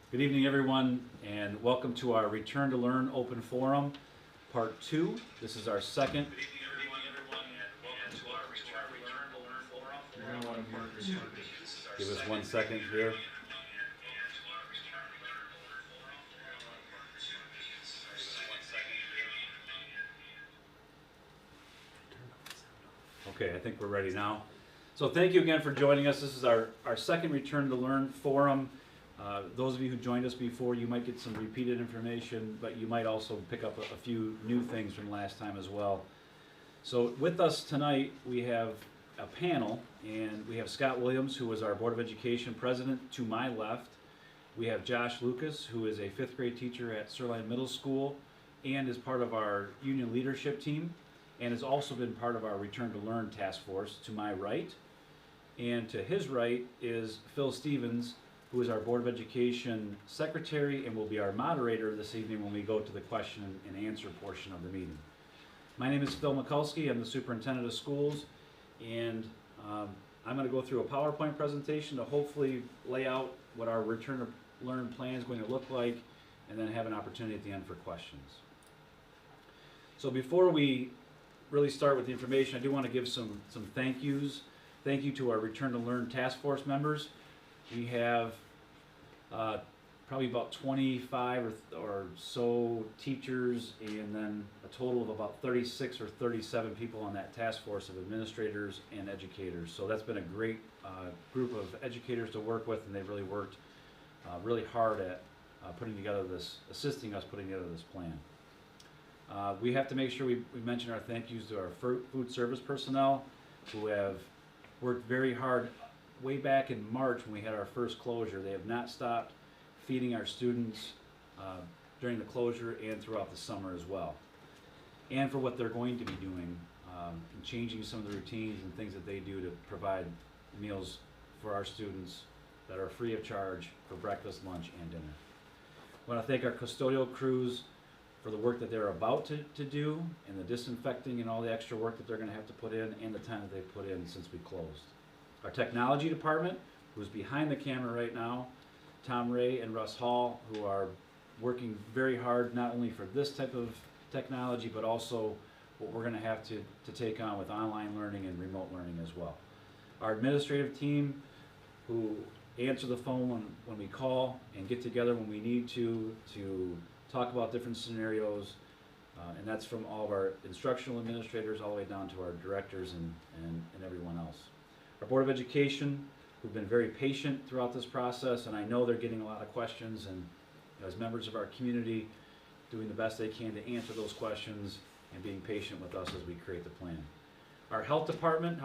Good evening, everyone, and welcome to our Return to Learn Open Forum, Part 2. This is our second. Good evening, everyone, and welcome to our Return to Learn Forum, Part 2. Give us 1 second here. Okay, I think we're ready now. So thank you again for joining us. This is our second Return to Learn Forum. Those of you who joined us before, you might get some repeated information, but you might also pick up a few new things from last time as well. So with us tonight, we have a panel, and we have Scott Williams, who is our Board of Education President, to my left. We have Josh Lucas, who is a 5th grade teacher at Sirline Middle School and is part of our union leadership team, and has also been part of our Return to Learn task force, to my right. And to his right is Phil Stevens, who is our Board of Education Secretary and will be our moderator this evening when we go to the question and answer portion of the meeting. My name is Phil Mikulski. I'm the Superintendent of Schools, and I'm going to go through a PowerPoint presentation to hopefully lay out what our Return to Learn plan is going to look like, and then have an opportunity at the end for questions. So before we really start with the information, I do want to give some thank yous. Thank you to our Return to Learn task force members. We have probably about 25 or so teachers, and then a total of about 36 or 37 people on that task force of administrators and educators. So that's been a great group of educators to work with, and they've really worked really hard at assisting us putting together this plan. We have to make sure we mention our thank yous to our food service personnel, who have worked very hard. Way back in March when we had our first closure, they have not stopped feeding our students during the closure and throughout the summer as well. And for what they're going to be doing, and changing some of the routines and things that they do to provide meals for our students that are free of charge for breakfast, lunch, and dinner. I want to thank our custodial crews for the work that they're about to do, and the disinfecting and all the extra work that they're going to have to put in, and the time that they've put in since we closed. Our technology department, who's behind the camera right now, Tom Ray and Russ Hall, who are working very hard not only for this type of technology, but also what we're going to have to take on with online learning and remote learning as well. Our administrative team, who answer the phone when we call and get together when we need to talk about different scenarios, and that's from all of our instructional administrators all the way down to our directors and everyone else. Our Board of Education, who've been very patient throughout this process, and I know they're getting a lot of questions, and as members of our community, doing the best they can to answer those questions and being patient with us as we create the plan. Our Health Department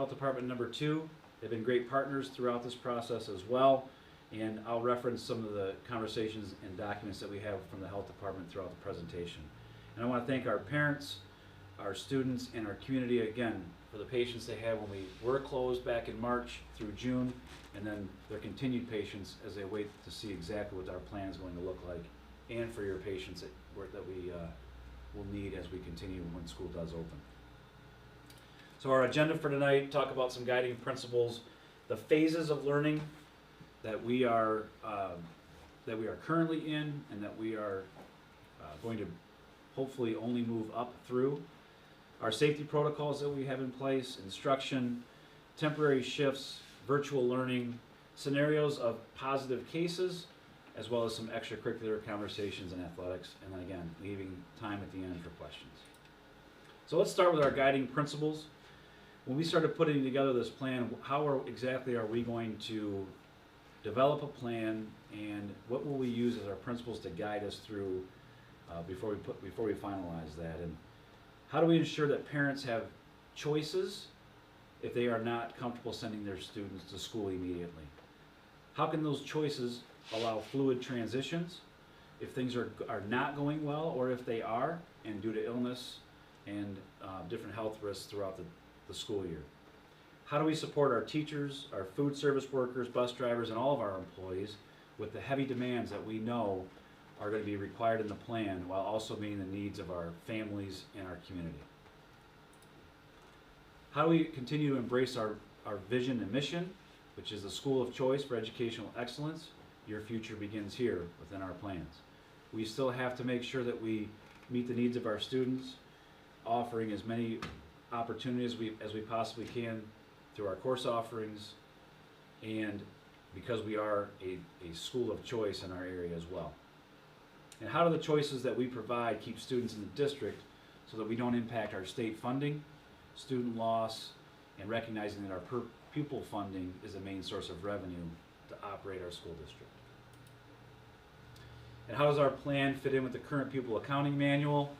number 2, they've been great partners throughout this process as well, and I'll reference some of the conversations and documents that we have from the Health Department throughout the presentation. And I want to thank our parents, our students, and our community again for the patience they had when we were closed back in March through June, and then their continued patience as they wait to see exactly what our plan is going to look like, and for your patience that we will need as we continue when school does open. So our agenda for tonight, talk about some guiding principles, the phases of learning that we are currently in, and that we are going to hopefully only move up through. Our safety protocols that we have in place, instruction, temporary shifts, virtual learning, scenarios of positive cases, as well as some extracurricular conversations in athletics, and then again, leaving time at the end for questions. So let's start with our guiding principles. When we started putting together this plan, exactly are we going to develop a plan, and what will we use as our principles to guide us through before we finalize that? And how do we ensure that parents have choices if they are not comfortable sending their students to school immediately? How can those choices allow fluid transitions if things are not going well, or if they are, and due to illness and different health risks throughout the school year? How do we support our teachers, our food service workers, bus drivers, and all of our employees with the heavy demands that we know are going to be required in the plan, while also meeting the needs of our families and our community? How do we continue to embrace our vision and mission, which is the school of choice for educational excellence, your future begins here within our plans. We still have to make sure that we meet the needs of our students, offering as many opportunities as we possibly can through our course offerings, and because we are a school of choice in our area as well. And how do the choices that we provide keep students in the district so that we don't impact our state funding, student loss, and recognizing that our per pupil funding is the main source of revenue to operate our school district. And how does our plan fit in with the current pupil accounting manual,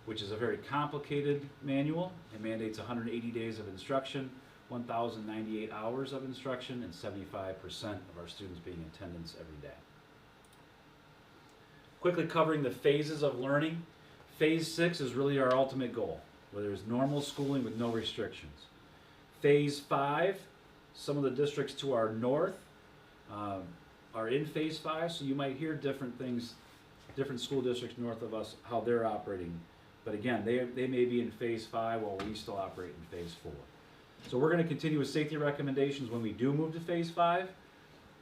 which is a very complicated manual? It mandates 180 days of instruction, 1,098 hours of instruction, and 75% of our students being in attendance every day. Quickly covering the phases of learning. Phase 6 is really our ultimate goal, where there's normal schooling with no restrictions. Phase 5, some of the districts to our north are in Phase 5, so you might hear different things, different school districts north of us, how they're operating. But again, they may be in Phase 5 while we still operate in Phase 4. So we're going to continue with safety recommendations when we do move to Phase 5.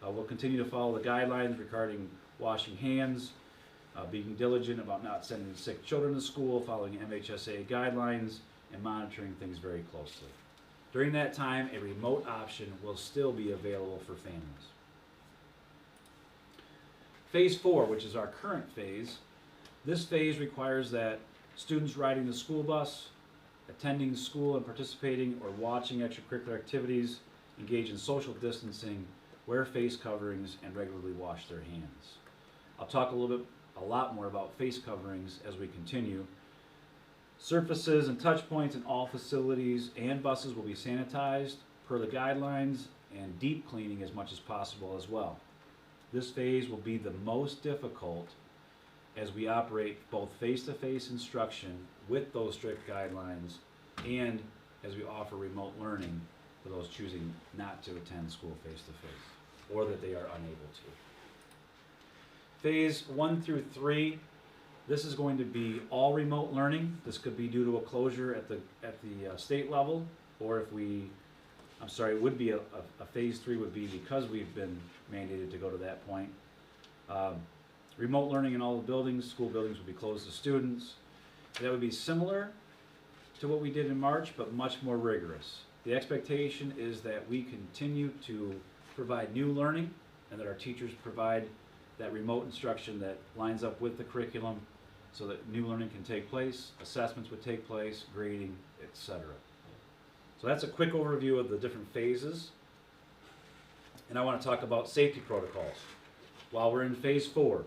We'll continue to follow the guidelines regarding washing hands, being diligent about not sending sick children to school, following MHSA guidelines, and monitoring things very closely. During that time, a remote option will still be available for families. Phase 4, which is our current phase, this phase requires that students riding the school bus, attending school and participating or watching extracurricular activities, engage in social distancing, wear face coverings, and regularly wash their hands. I'll talk a lot more about face coverings as we continue. Surfaces and touch points in all facilities and buses will be sanitized per the guidelines, and deep cleaning as much as possible as well. This phase will be the most difficult as we operate both face-to-face instruction with those strict guidelines and as we offer remote learning for those choosing not to attend school face-to-face or that they are unable to. Phase 1 through 3, this is going to be all remote learning. This could be due to a closure at the state level, or if it would be a Phase 3 would be because we've been mandated to go to that point. Remote learning in all the buildings, school buildings would be closed to students. That would be similar to what we did in March, but much more rigorous. The expectation is that we continue to provide new learning and that our teachers provide that remote instruction that lines up with the curriculum so that new learning can take place, assessments would take place, grading, etc. So that's a quick overview of the different phases. And I want to talk about safety protocols while we're in Phase 4.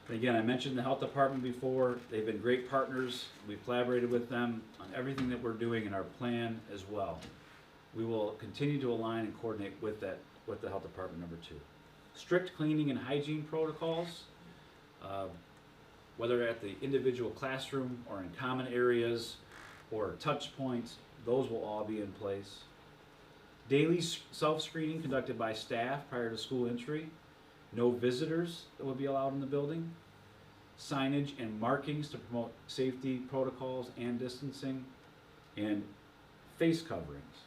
And again, I mentioned the health department before. They've been great partners. We've collaborated with them on everything that we're doing in our plan as well. We will continue to align and coordinate with the health department, number 2. Strict cleaning and hygiene protocols, whether at the individual classroom or in common areas or touch points, those will all be in place. Daily self-screening conducted by staff prior to school entry. No visitors that will be allowed in the building. Signage and markings to promote safety protocols and distancing. And face coverings.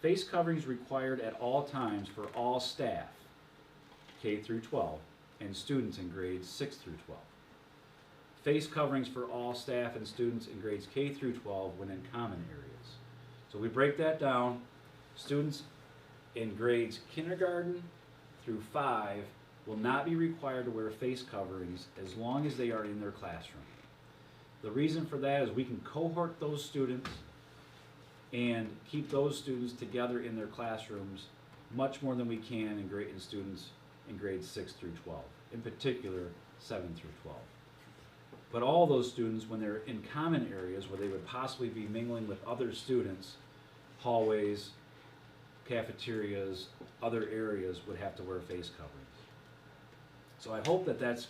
Face coverings required at all times for all staff, K through 12, and students in grades 6 through 12. Face coverings for all staff and students in grades K through 12 when in common areas. So we break that down. Students in grades kindergarten through 5 will not be required to wear face coverings as long as they are in their classroom. The reason for that is we can cohort those students and keep those students together in their classrooms much more than we can in students in grades 6 through 12, in particular 7 through 12. But all those students, when they're in common areas where they would possibly be mingling with other students, hallways, cafeterias, other areas, would have to wear face coverings. So I hope that that's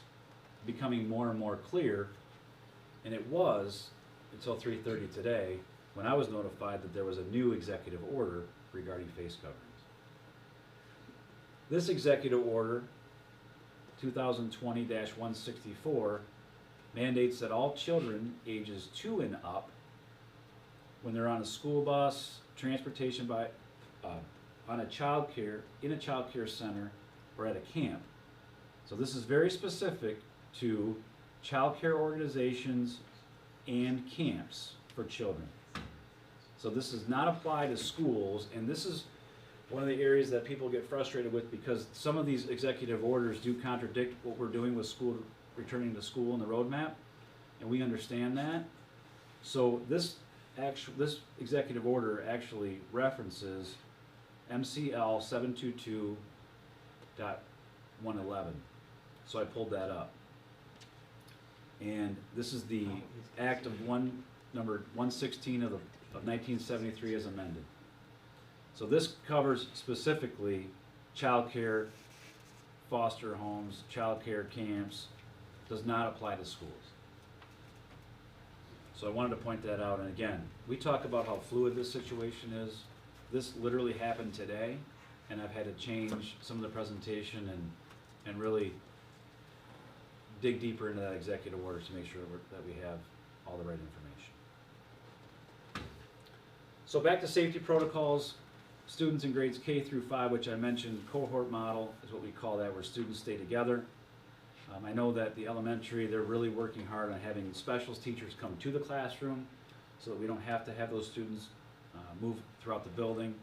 becoming more and more clear, and it was until 3:30 today when I was notified that there was a new executive order regarding face coverings. This executive order, 2020-164, mandates that all children ages 2 and up, when they're on a school bus, transportation by, in a child care center, or at a camp. So this is very specific to child care organizations and camps for children. So this does not apply to schools, and this is one of the areas that people get frustrated with, because some of these executive orders do contradict what we're doing with school, returning to school in the roadmap, and we understand that. So this executive order actually references MCL 722.111. So I pulled that up. And this is the Act of number 116 of 1973 as amended. So this covers specifically child care, foster homes, child care camps, does not apply to schools. So I wanted to point that out, and again, we talk about how fluid this situation is. This literally happened today, and I've had to change some of the presentation and really dig deeper into that executive order to make sure that we have all the right information. So back to safety protocols. Students in grades K through 5, which I mentioned, cohort model is what we call that, where students stay together. I know that the elementary, they're really working hard on having specials teachers come to the classroom so that we don't have to have those students move throughout the building.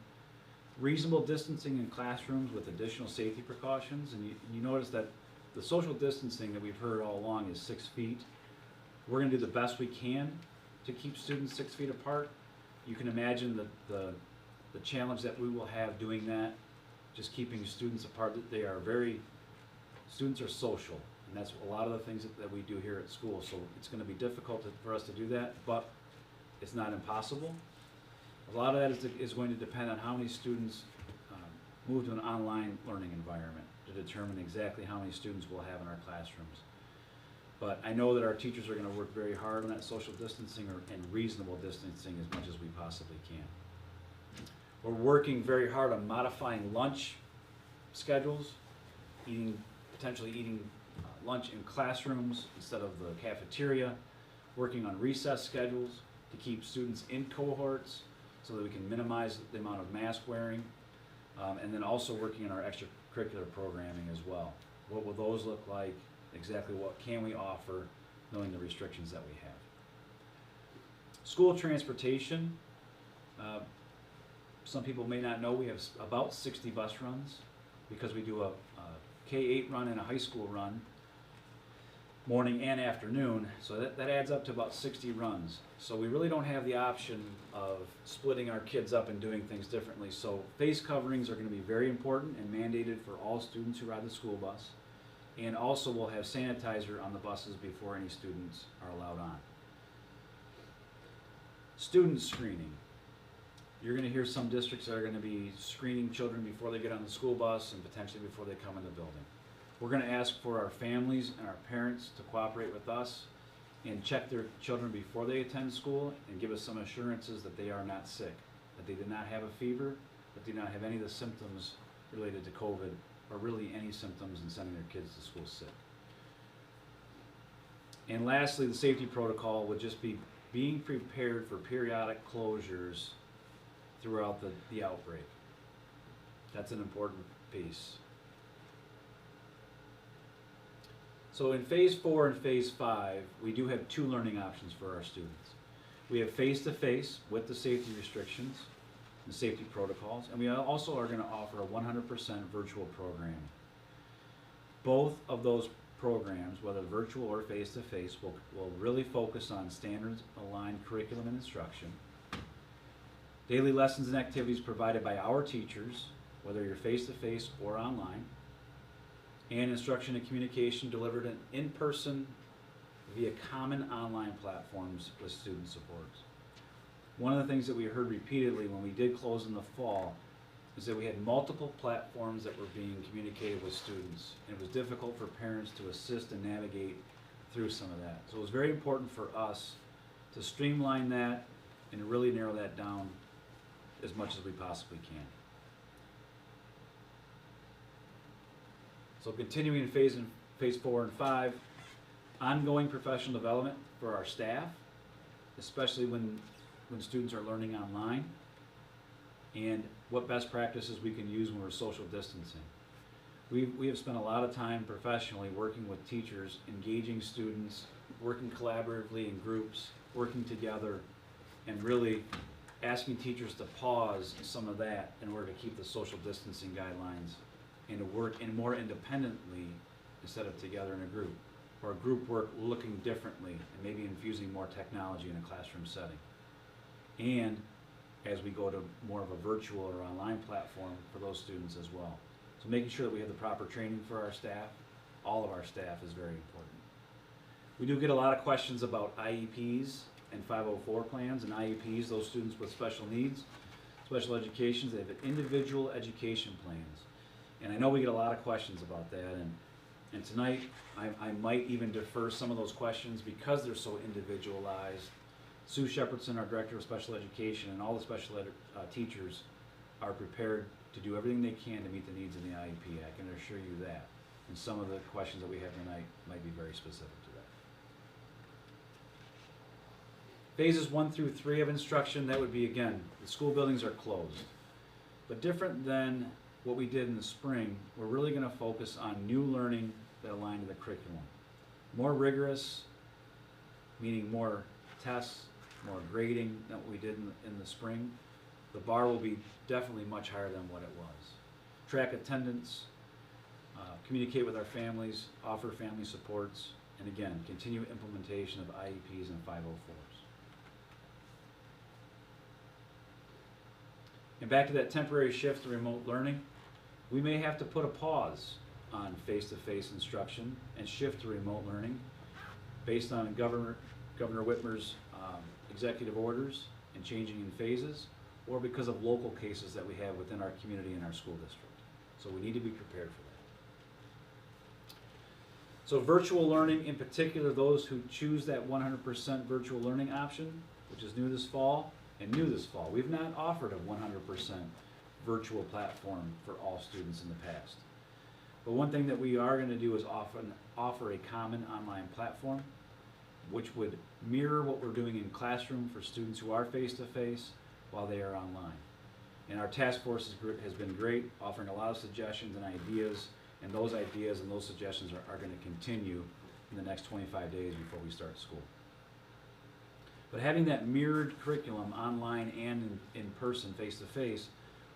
Reasonable distancing in classrooms with additional safety precautions, and you notice that the social distancing that we've heard all along is 6 feet. We're going to do the best we can to keep students 6 feet apart. You can imagine the challenge that we will have doing that, just keeping students apart. Students are social, and that's a lot of the things that we do here at school, so it's going to be difficult for us to do that, but it's not impossible. A lot of that is going to depend on how many students move to an online learning environment to determine exactly how many students we'll have in our classrooms. But I know that our teachers are going to work very hard on that social distancing and reasonable distancing as much as we possibly can. We're working very hard on modifying lunch schedules, potentially eating lunch in classrooms instead of the cafeteria, working on recess schedules to keep students in cohorts so that we can minimize the amount of mask wearing, and then also working on our extracurricular programming as well. What will those look like? Exactly what can we offer, knowing the restrictions that we have. School transportation. Some people may not know we have about 60 bus runs because we do a K-8 run and a high school run, morning and afternoon, so that adds up to about 60 runs. So we really don't have the option of splitting our kids up and doing things differently. So face coverings are going to be very important and mandated for all students who ride the school bus. And also we'll have sanitizer on the buses before any students are allowed on. Student screening. You're going to hear some districts that are going to be screening children before they get on the school bus and potentially before they come in the building. We're going to ask for our families and our parents to cooperate with us and check their children before they attend school and give us some assurances that they are not sick, that they did not have a fever, that they did not have any of the symptoms related to COVID, or really any symptoms in sending their kids to school sick. And lastly, the safety protocol would just be being prepared for periodic closures throughout the outbreak. That's an important piece. So in phase 4 and phase 5, we do have 2 learning options for our students. We have face-to-face with the safety restrictions and safety protocols, and we also are going to offer a 100% virtual program. Both of those programs, whether virtual or face-to-face, will really focus on standards-aligned curriculum and instruction. Daily lessons and activities provided by our teachers, whether you're face-to-face or online, and instruction and communication delivered in person via common online platforms with student supports. One of the things that we heard repeatedly when we did close in the fall is that we had multiple platforms that were being communicated with students, and it was difficult for parents to assist and navigate through some of that. So it was very important for us to streamline that and to really narrow that down as much as we possibly can. So continuing in phase 4 and 5, ongoing professional development for our staff, especially when students are learning online, and what best practices we can use when we're social distancing. We have spent a lot of time professionally working with teachers, engaging students, working collaboratively in groups, working together, and really asking teachers to pause some of that in order to keep the social distancing guidelines and to work more independently instead of together in a group, or a group work looking differently and maybe infusing more technology in a classroom setting. And as we go to more of a virtual or online platform for those students as well. So making sure that we have the proper training for our staff, all of our staff, is very important. We do get a lot of questions about IEPs and 504 plans. And IEPs, those students with special needs, special educations, they have individual education plans. And I know we get a lot of questions about that, and tonight I might even defer some of those questions because they're so individualized. Sue Shepherdson, our Director of Special Education, and all the special ed teachers are prepared to do everything they can to meet the needs in the IEP. I can assure you that. And some of the questions that we have tonight might be very specific to that. Phases 1 through 3 of instruction, that would be, again, the school buildings are closed. But different than what we did in the spring, we're really going to focus on new learning that align to the curriculum. More rigorous, meaning more tests, more grading than what we did in the spring. The bar will be definitely much higher than what it was. Track attendance, communicate with our families, offer family supports, and again, continue implementation of IEPs and 504s. And back to that temporary shift to remote learning, we may have to put a pause on face-to-face instruction and shift to remote learning based on Governor Whitmer's executive orders and changing in phases, or because of local cases that we have within our community and our school district. So we need to be prepared for that. So virtual learning, in particular, those who choose that 100% virtual learning option, which is new this fall, we've not offered a 100% virtual platform for all students in the past. But one thing that we are going to do is offer a common online platform, which would mirror what we're doing in classroom for students who are face-to-face while they are online. And our task force has been great, offering a lot of suggestions and ideas, and those ideas and those suggestions are going to continue in the next 25 days before we start school. But having that mirrored curriculum online and in person, face-to-face,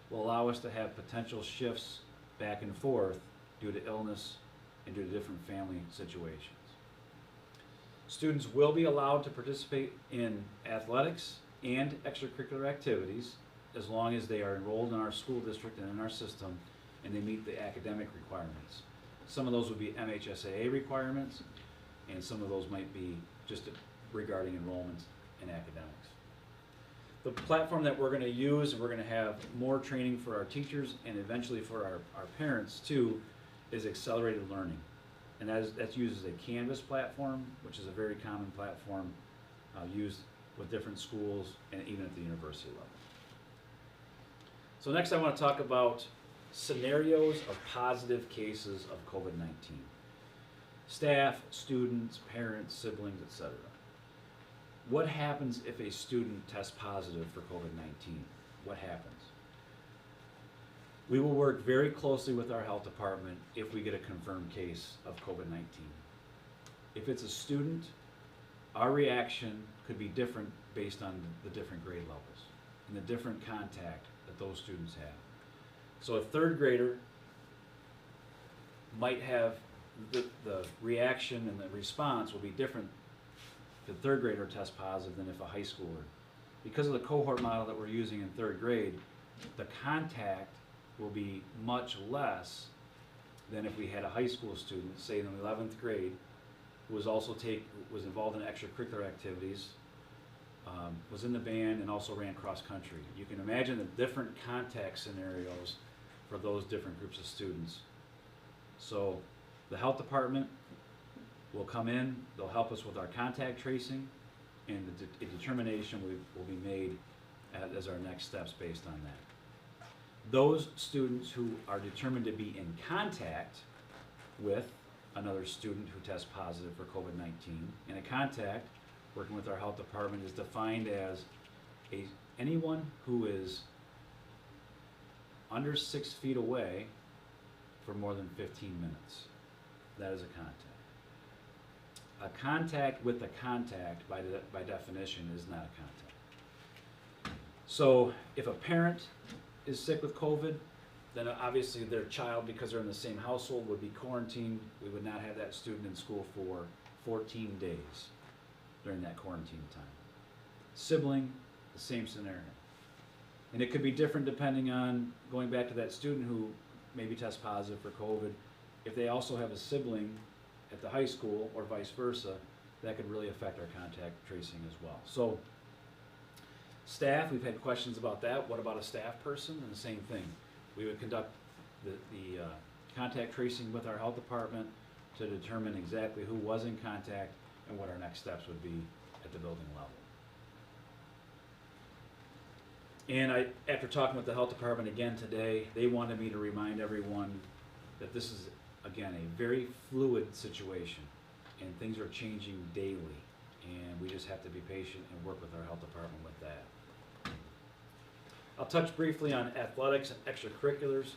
will allow us to have potential shifts back and forth due to illness and due to different family situations. Students will be allowed to participate in athletics and extracurricular activities as long as they are enrolled in our school district and in our system and they meet the academic requirements. Some of those would be MHSAA requirements, and some of those might be just regarding enrollment in academics. The platform that we're going to use, and we're going to have more training for our teachers and eventually for our parents too, is accelerated learning. And that's used as a Canvas platform, which is a very common platform used with different schools and even at the university level. So next I want to talk about scenarios of positive cases of COVID-19. Staff, students, parents, siblings, etc. What happens if a student tests positive for COVID-19? What happens? We will work very closely with our health department if we get a confirmed case of COVID-19. If it's a student, our reaction could be different based on the different grade levels and the different contact that those students have. So a third grader might have the reaction and the response will be different if a third grader tests positive than if a high schooler. Because of the cohort model that we're using in third grade, the contact will be much less than if we had a high school student, say in the 11th grade, who was involved in extracurricular activities, was in the band, and also ran cross country. You can imagine the different contact scenarios for those different groups of students. So the health department will come in, they'll help us with our contact tracing, and a determination will be made as our next steps based on that. Those students who are determined to be in contact with another student who tests positive for COVID-19, and a contact, working with our health department, is defined as anyone who is under 6 feet away for more than 15 minutes. That is a contact. A contact with a contact, by definition, is not a contact. So if a parent is sick with COVID, then obviously their child, because they're in the same household, would be quarantined. We would not have that student in school for 14 days during that quarantine time. Sibling, the same scenario. And it could be different depending on, going back to that student who maybe tests positive for COVID, if they also have a sibling at the high school or vice versa, that could really affect our contact tracing as well. So staff, we've had questions about that. What about a staff person? And the same thing. We would conduct the contact tracing with our health department to determine exactly who was in contact and what our next steps would be at the building level. And after talking with the health department again today, they wanted me to remind everyone that this is, again, a very fluid situation, and things are changing daily, and we just have to be patient and work with our health department with that. I'll touch briefly on athletics and extracurriculars.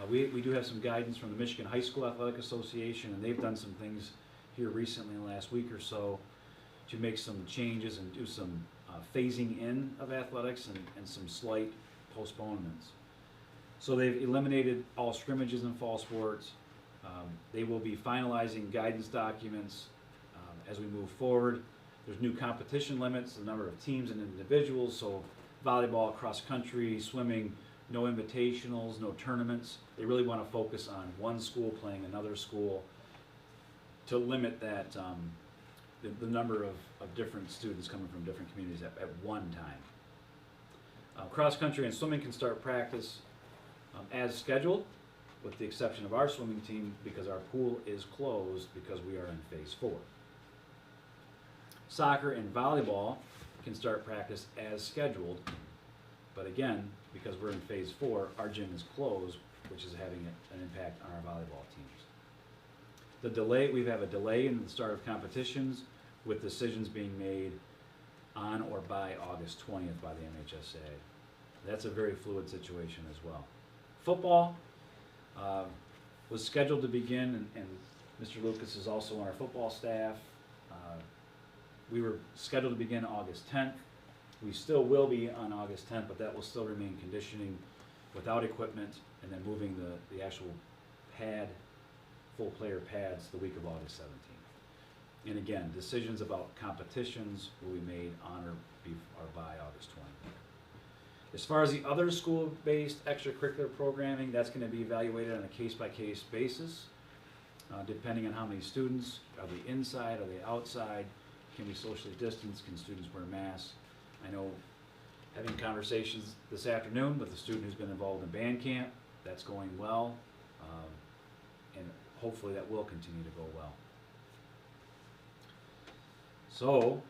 We do have some guidance from the Michigan High School Athletic Association, and they've done some things here recently in the last week or so to make some changes and do some phasing in of athletics and some slight postponements. So they've eliminated all scrimmages in fall sports. They will be finalizing guidance documents as we move forward. There's new competition limits, the number of teams and individuals, so volleyball, cross country, swimming, no invitationals, no tournaments. They really want to focus on one school playing another school to limit that the number of different students coming from different communities at one time. Cross country and swimming can start practice as scheduled, with the exception of our swimming team, because our pool is closed because we are in phase 4. Soccer and volleyball can start practice as scheduled, but again, because we're in phase 4, our gym is closed, which is having an impact on our volleyball teams. The delay, we have a delay in the start of competitions, with decisions being made on or by August 20th by the MHSA. That's a very fluid situation as well. Football was scheduled to begin, and Mr. Lucas is also on our football staff. We were scheduled to begin August 10th. We still will be on August 10th, but that will still remain conditioning without equipment, and then moving the actual pad, full player pads, the week of August 17th. And again, decisions about competitions will be made on or by August 20th. As far as the other school-based extracurricular programming, that's going to be evaluated on a case-by-case basis, depending on how many students. Are they inside? Are they outside? Can we socially distance? Can students wear masks? I know, having conversations this afternoon with a student who's been involved in band camp, that's going well, and hopefully that will continue to go well. So,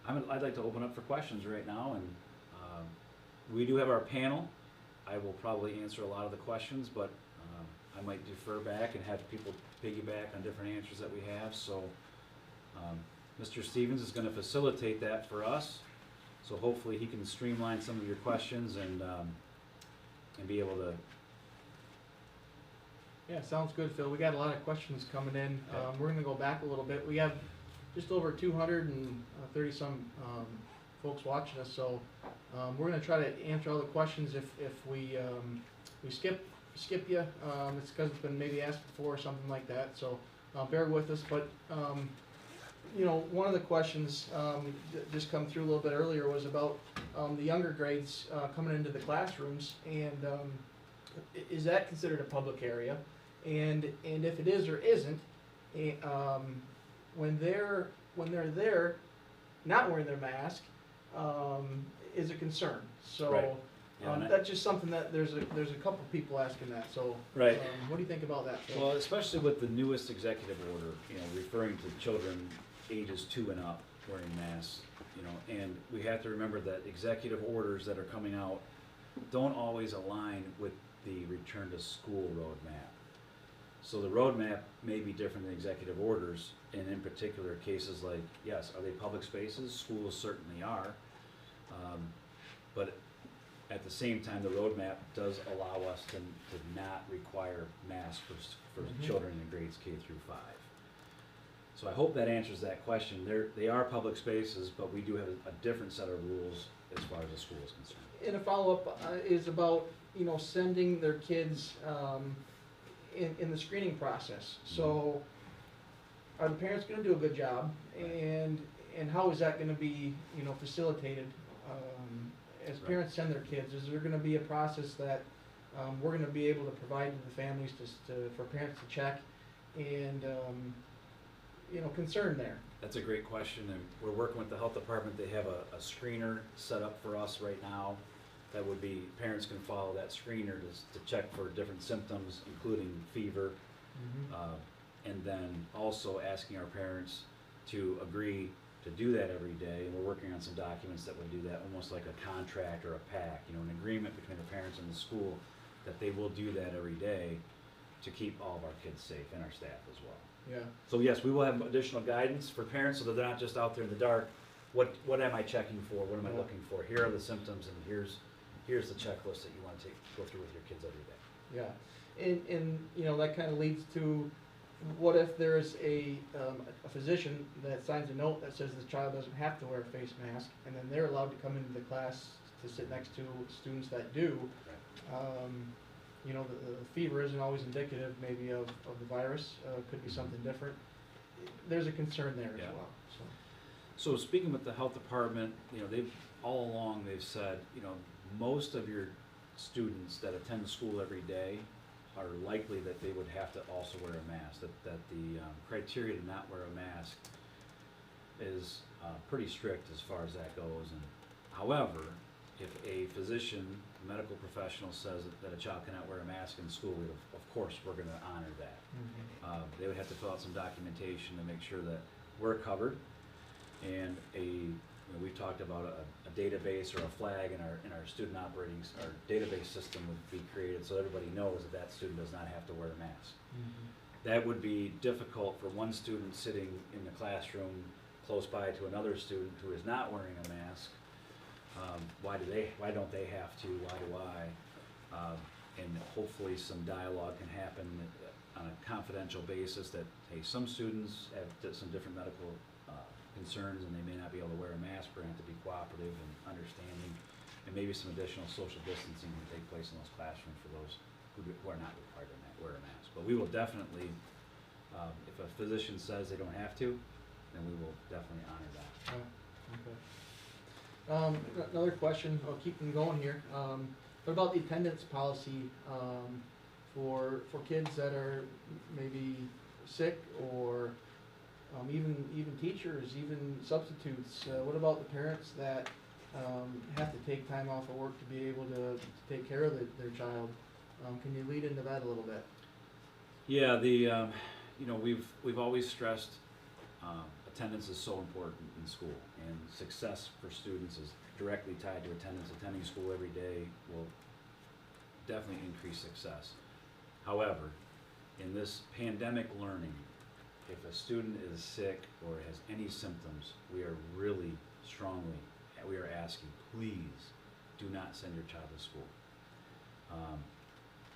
I'd like to open up for questions right now, and we do have our panel. I will probably answer a lot of the questions, but I might defer back and have people piggyback on different answers that we have. So Mr. Stevens is going to facilitate that for us. So hopefully he can streamline some of your questions and be able to. Yeah, sounds good, Phil. We got a lot of questions coming in. Okay. We're going to go back a little bit. We have just over 230 some folks watching us, so we're going to try to answer all the questions. If we skip you, it's because it's been maybe asked before or something like that. So bear with us. But you know, one of the questions that just come through a little bit earlier was about the younger grades coming into the classrooms, and is that considered a public area? And if it is or isn't, when they're there, not wearing their mask, is a concern. So Right. Yeah, that's just something that there's a couple people asking that. So Right. What do you think about that, Phil? Well, especially with the newest executive order, you know, referring to children ages 2 and up wearing masks, you know, and we have to remember that executive orders that are coming out don't always align with the return to school roadmap. So the roadmap may be different than executive orders, and in particular cases like, yes, are they public spaces? Schools certainly are, but At the same time, the roadmap does allow us to not require masks for children in grades K through 5. So I hope that answers that question. They are public spaces, but we do have a different set of rules as far as the school is concerned. And a follow-up is about, sending their kids in the screening process. So are the parents gonna do a good job? And how is that gonna be, facilitated? As parents send their kids, is there gonna be a process that we're gonna be able to provide to the families for parents to check and, concern there? That's a great question, and we're working with the health department. They have a screener set up for us right now. That would be, parents can follow that screener to check for different symptoms, including fever, and then also asking our parents to agree to do that every day. And we're working on some documents that would do that, almost like a contract or a pact, an agreement between the parents and the school that they will do that every day to keep all of our kids safe and our staff as well. Yeah. So yes, we will have additional guidance for parents so that they're not just out there in the dark. What am I checking for? What am I looking for? Here are the symptoms, and here's the checklist that you want to go through with your kids every day. Yeah, and that kind of leads to, what if there's a physician that signs a note that says the child doesn't have to wear a face mask, and then they're allowed to come into the class to sit next to students that do. The fever isn't always indicative maybe of the virus, could be something different. There's a concern there as well. So speaking with the health department, they've all along they've said, most of your students that attend school every day are likely that they would have to also wear a mask. That the criteria to not wear a mask is pretty strict as far as that goes. And however, if a physician, a medical professional says that a child cannot wear a mask in school, of course we're going to honor that. They would have to fill out some documentation to make sure that we're covered, and we've talked about a database or a flag in our student our database system would be created so everybody knows that student does not have to wear a mask. That would be difficult for one student sitting in the classroom close by to another student who is not wearing a mask. Why don't they have to? Why do I? And hopefully some dialogue can happen on a confidential basis that, hey, some students have some different medical concerns and they may not be able to wear a mask. We're going to have to be cooperative and understanding, and maybe some additional social distancing can take place in those classrooms for those who are not required to wear a mask. But we will definitely, if a physician says they don't have to, then we will definitely honor that. Okay. Another question, I'll keep them going here. What about the attendance policy for kids that are maybe sick, or even teachers, even substitutes? What about the parents that have to take time off of work to be able to take care of their child? Can you lead into that a little bit? Yeah, we've always stressed attendance is so important in school, and success for students is directly tied to attendance. Attending school every day will definitely increase success. However, in this pandemic learning, if a student is sick or has any symptoms, we are really strongly, we are asking, please do not send your child to school.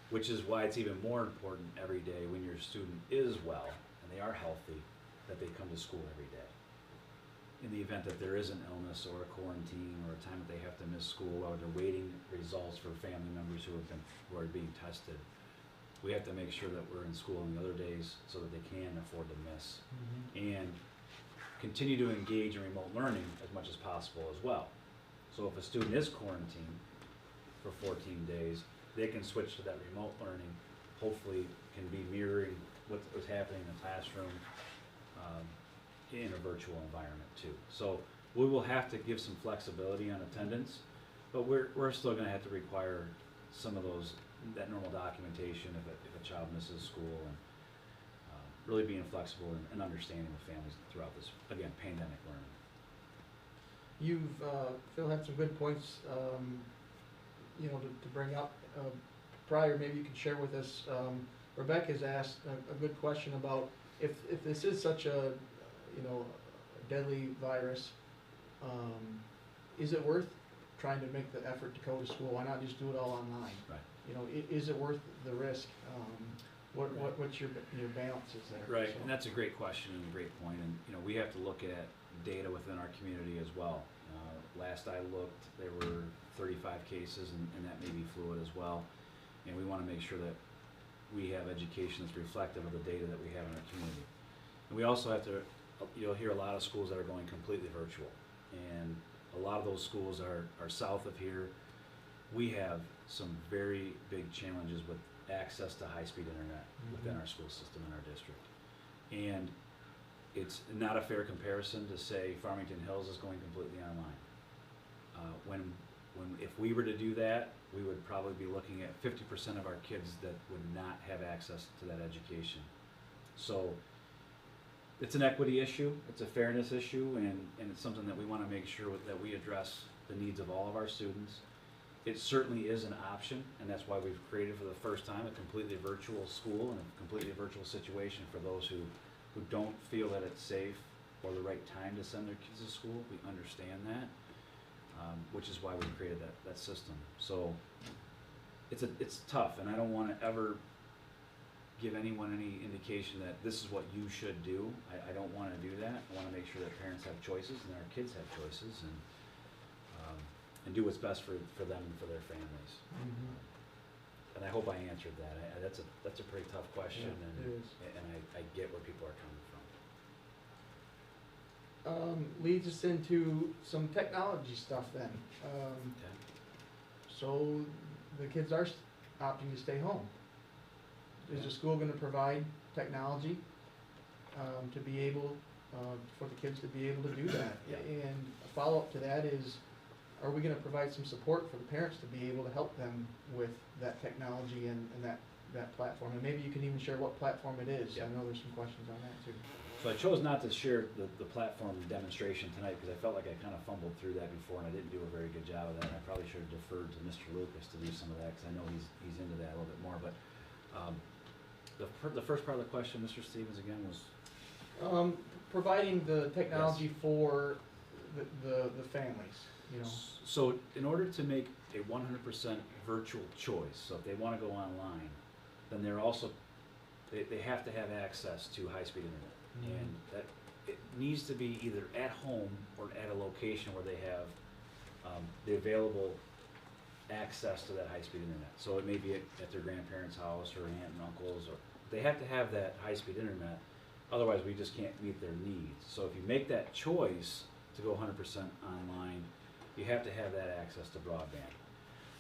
Which is why it's even more important every day when your student is well and they are healthy, that they come to school every day. In the event that there is an illness or a quarantine or a time that they have to miss school while they're waiting results for family members who are being tested, we have to make sure that we're in school on the other days so that they can afford to miss, and continue to engage in remote learning as much as possible as well. So if a student is quarantined for 14 days, they can switch to that remote learning, hopefully can be mirroring what's happening in the classroom in a virtual environment too. So we will have to give some flexibility on attendance, but we're still going to have to require some of that normal documentation if a child misses school, and really being flexible and understanding with families throughout this, again, pandemic learning. You've, Phil, had some good points, to bring up. Prior, maybe you can share with us, Rebecca's asked a good question about if this is such a deadly virus, is it worth trying to make the effort to go to school, why not just do it all online? Right. You know, is it worth the risk? What's your balances there? Right, So- and that's a great question and a great point, and, you know, we have to look at data within our community as well. Last I looked, there were 35 cases, and that may be fluid as well, and we wanna make sure that we have education that's reflective of the data that we have in our community. And we also have to, you'll hear a lot of schools that are going completely virtual, and a lot of those schools are south of here. We have some very big challenges with access to high-speed internet within our school system in our district. And it's not a fair comparison to say Farmington Hills is going completely online. If we were to do that, we would probably be looking at 50% of our kids that would not have access to that education. So it's an equity issue, it's a fairness issue, and it's something that we want to make sure that we address the needs of all of our students. It certainly is an option, and that's why we've created for the first time a completely virtual school and a completely virtual situation for those who don't feel that it's safe or the right time to send their kids to school. We understand that, which is why we created that system. So it's tough, and I don't want to ever give anyone any indication that this is what you should do. I don't want to do that. I want to make sure that parents have choices and our kids have choices, and do what's best for them and for their families. And I hope I answered that. That's a pretty tough question, Yeah, it is. and I get where people are coming from. Leads us into some technology stuff then. Okay. So the kids are opting to stay home. Is the school gonna provide technology, to be able, for the kids to be able to do that? Yeah. And a follow-up to that is, are we gonna provide some support for the parents to be able to help them with that technology and that platform? And maybe you can even share what platform it is. Yeah. I know there's some questions on that too. So I chose not to share the platform demonstration tonight because I felt like I kind of fumbled through that before, and I didn't do a very good job of that. And I probably should have deferred to Mr. Lucas to do some of that because I know he's into that a little bit more. But the first part of the question, Mr. Stevens, again, was Providing the technology for the families, you know. So in order to make a 100% virtual choice, so if they want to go online, then they're also they have to have access to high-speed internet. And that it needs to be either at home or at a location where they have the available access to that high-speed internet. So it may be at their grandparents' house or aunt and uncles, or they have to have that high-speed internet. Otherwise, we just can't meet their needs. So if you make that choice to go 100% online, you have to have that access to broadband.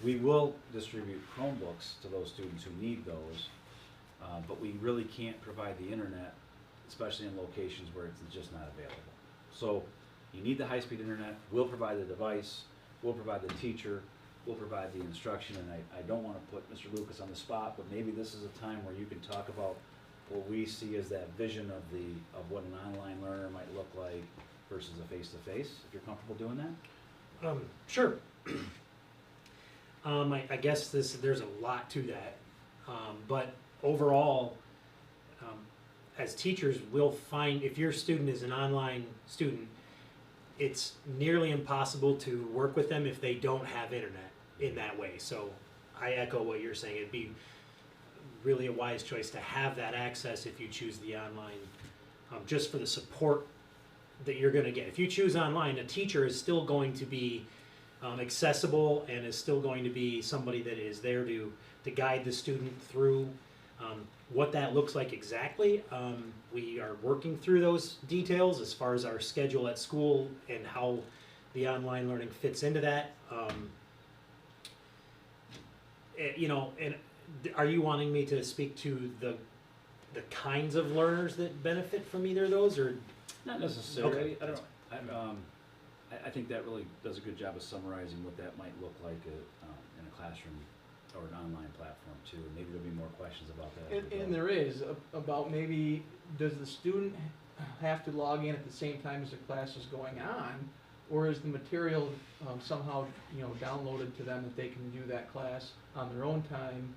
We will distribute Chromebooks to those students who need those, but we really can't provide the internet, especially in locations where it's just not available. So you need the high-speed internet. We'll provide the device. We'll provide the teacher. We'll provide the instruction. And I don't want to put Mr. Lucas on the spot, but maybe this is a time where you can talk about what we see as that vision of what an online learner might look like versus a face-to-face, if you're comfortable doing that. Sure. I guess there's a lot to that, but overall, as teachers, we'll find if your student is an online student, it's nearly impossible to work with them if they don't have internet in that way. So I echo what you're saying. It'd be really a wise choice to have that access if you choose the online, just for the support that you're going to get. If you choose online, a teacher is still going to be accessible and is still going to be somebody that is there to guide the student through what that looks like exactly. We are working through those details as far as our schedule at school and how the online learning fits into that. And are you wanting me to speak to the kinds of learners that benefit from either of those, or? Not necessarily. Okay. I think that really does a good job of summarizing what that might look like in a classroom or an online platform too. Maybe there'll be more questions about that. And there is about maybe, does the student have to log in at the same time as the class is going on, or is the material somehow downloaded to them that they can do that class on their own time,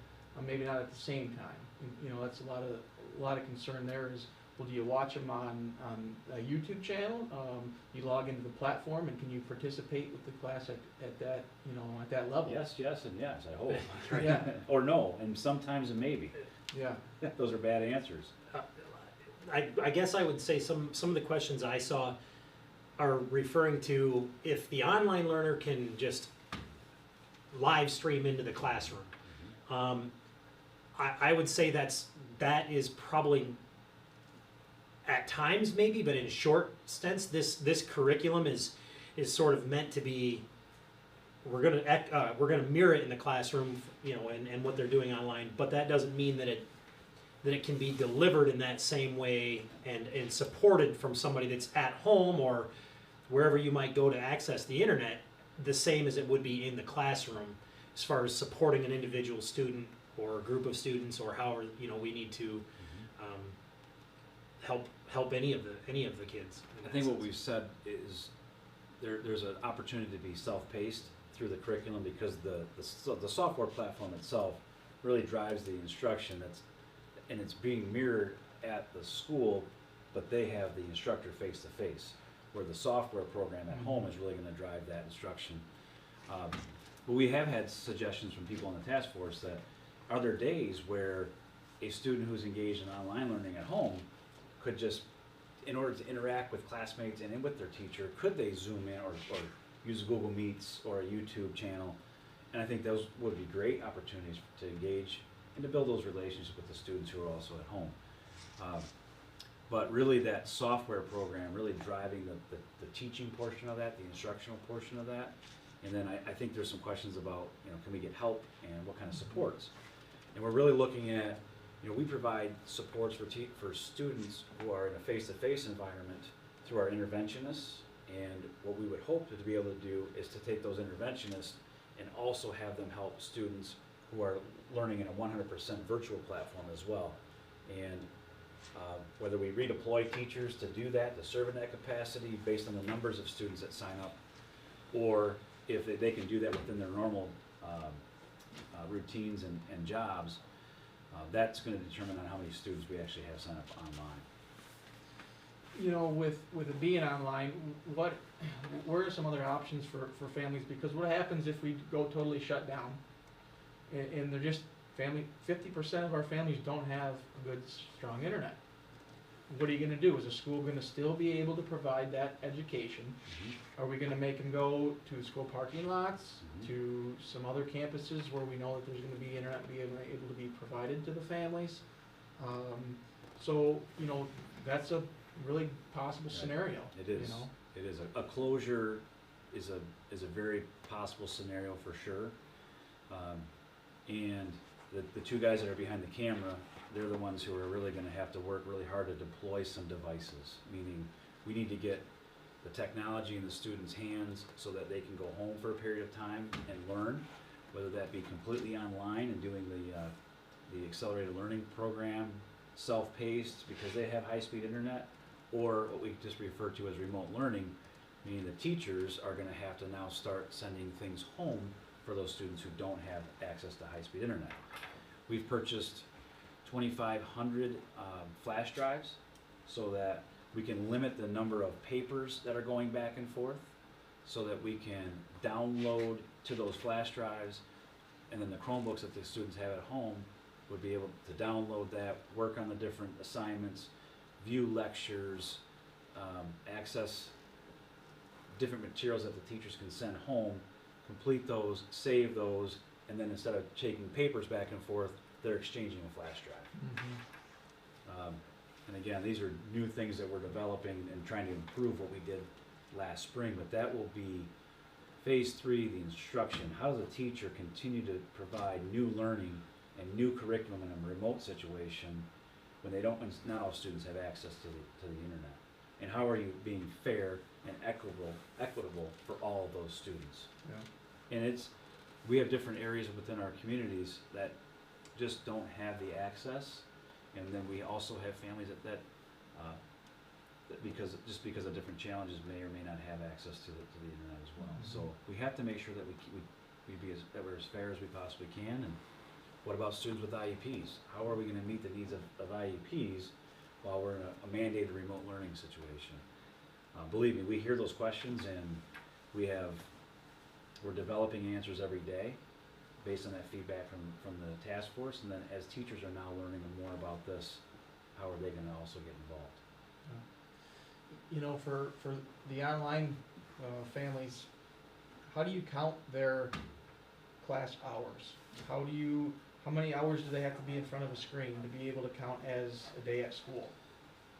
maybe not at the same time? That's a lot of concern there is Well, do you watch them on a YouTube channel? You log into the platform, and can you participate with the class at that, you know, at that level? Yes, yes, and yes, I hope. Yeah. Or no, and sometimes a maybe. Yeah. Those are bad answers. I guess I would say some of the questions I saw are referring to if the online learner can just live stream into the classroom. I would say that is probably at times maybe, but in short stints, this curriculum is sort of meant to be. We're gonna mirror it in the classroom, you know, and what they're doing online. But that doesn't mean that it can be delivered in that same way and supported from somebody that's at home or wherever you might go to access the internet, the same as it would be in the classroom, as far as supporting an individual student or a group of students, or however, you know, we need to help any of the kids. I think what we've said is there's an opportunity to be self-paced through the curriculum, because the software platform itself really drives the instruction and it's being mirrored at the school, but they have the instructor face-to-face, where the software program at home is really going to drive that instruction. But we have had suggestions from people on the task force that are there days where a student who's engaged in online learning at home could just, in order to interact with classmates and with their teacher, could they Zoom in or use Google Meets or a YouTube channel? And I think those would be great opportunities to engage and to build those relationships with the students who are also at home. But really that software program really driving the teaching portion of that, the instructional portion of that. And then I think there's some questions about, you know, can we get help and what kind of supports? And we're really looking at, you know, we provide supports for students who are in a face-to-face environment through our interventionists. And what we would hope to be able to do is to take those interventionists and also have them help students who are learning in a 100% virtual platform as well. And whether we redeploy teachers to do that, to serve in that capacity based on the numbers of students that sign up, or if they can do that within their normal routines and jobs, that's going to determine on how many students we actually have sign up online. You know, with it being online, what are some other options for families? Because what happens if we go totally shut down, and they're just 50% of our families don't have a good, strong internet. What are you going to do? Is the school going to still be able to provide that education? Are we going to make them go to school parking lots, to some other campuses where we know that there's going to be internet able to be provided to the families? So, you know, that's a really possible scenario. It is. You know? It is. A closure is a very possible scenario for sure. And the two guys that are behind the camera, they're the ones who are really going to have to work really hard to deploy some devices, meaning we need to get the technology in the students' hands so that they can go home for a period of time and learn, whether that be completely online and doing the accelerated learning program self-paced because they have high-speed internet, or what we just refer to as remote learning, meaning the teachers are going to have to now start sending things home for those students who don't have access to high-speed internet. We've purchased 2,500 flash drives so that we can limit the number of papers that are going back and forth, so that we can download to those flash drives, and then the Chromebooks that the students have at home would be able to download that, work on the different assignments, view lectures, access different materials that the teachers can send home, complete those, save those, and then instead of taking papers back and forth, they're exchanging a flash drive. And again, these are new things that we're developing and trying to improve what we did last spring, but that will be phase 3, the instruction. How does a teacher continue to provide new learning and new curriculum in a remote situation when not all students have access to the internet? And how are you being fair and equitable for all of those students? Yeah. And we have different areas within our communities that just don't have the access, and then we also have families that because of different challenges may or may not have access to the internet as well. So we have to make sure that that we're as fair as we possibly can. And what about students with IEPs? How are we going to meet the needs of IEPs while we're in a mandated remote learning situation. Believe me, we hear those questions, and we're developing answers every day based on that feedback from the task force, and then as teachers are now learning more about this, how are they going to also get involved? You know, for the online families, how do you count their class hours? How many hours do they have to be in front of a screen to be able to count as a day at school?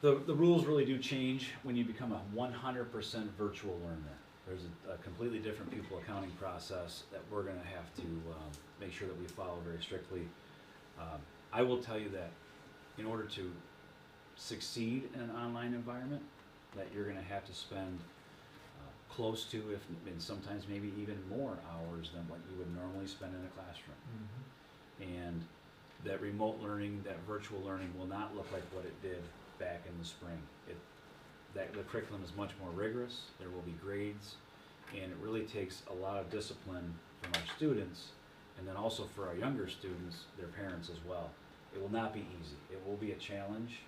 The rules really do change when you become a 100% virtual learner. There's a completely different pupil accounting process that we're going to have to make sure that we follow very strictly. I will tell you that in order to succeed in an online environment, that you're going to have to spend close to, and sometimes maybe even more hours than what you would normally spend in a classroom. And that remote learning, that virtual learning will not look like what it did back in the spring. The curriculum is much more rigorous, there will be grades, and it really takes a lot of discipline from our students, and then also for our younger students, their parents as well. It will not be easy, it will be a challenge,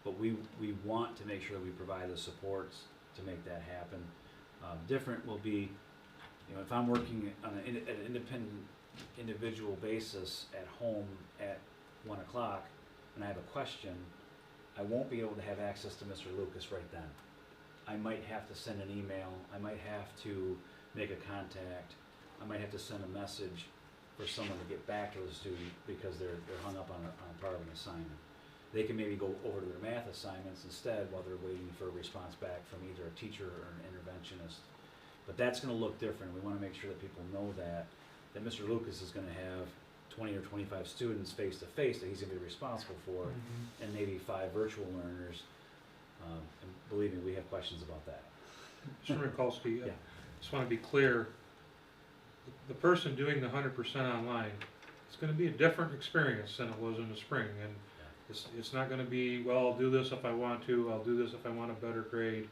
but we want to make sure that we provide the supports to make that happen. Different will be, if I'm working on an independent individual basis at home at 1 o'clock and I have a question, I won't be able to have access to Mr. Lucas right then. I might have to send an email, I might have to make a contact, I might have to send a message for someone to get back to the student because they're hung up on part of an assignment. They can maybe go over to their math assignments instead while they're waiting for a response back from either a teacher or an interventionist. But that's going to look different. We want to make sure that people know that Mr. Lucas is going to have 20 or 25 students face to face that he's going to be responsible for, and maybe 5 virtual learners. And believe me, we have questions about that. Mr. Mikulski, Yeah. just want to be clear, the person doing the 100% online, it's going to be a different experience than it was in the spring, and it's not going to be, well, I'll do this if I want to, I'll do this if I want a better grade.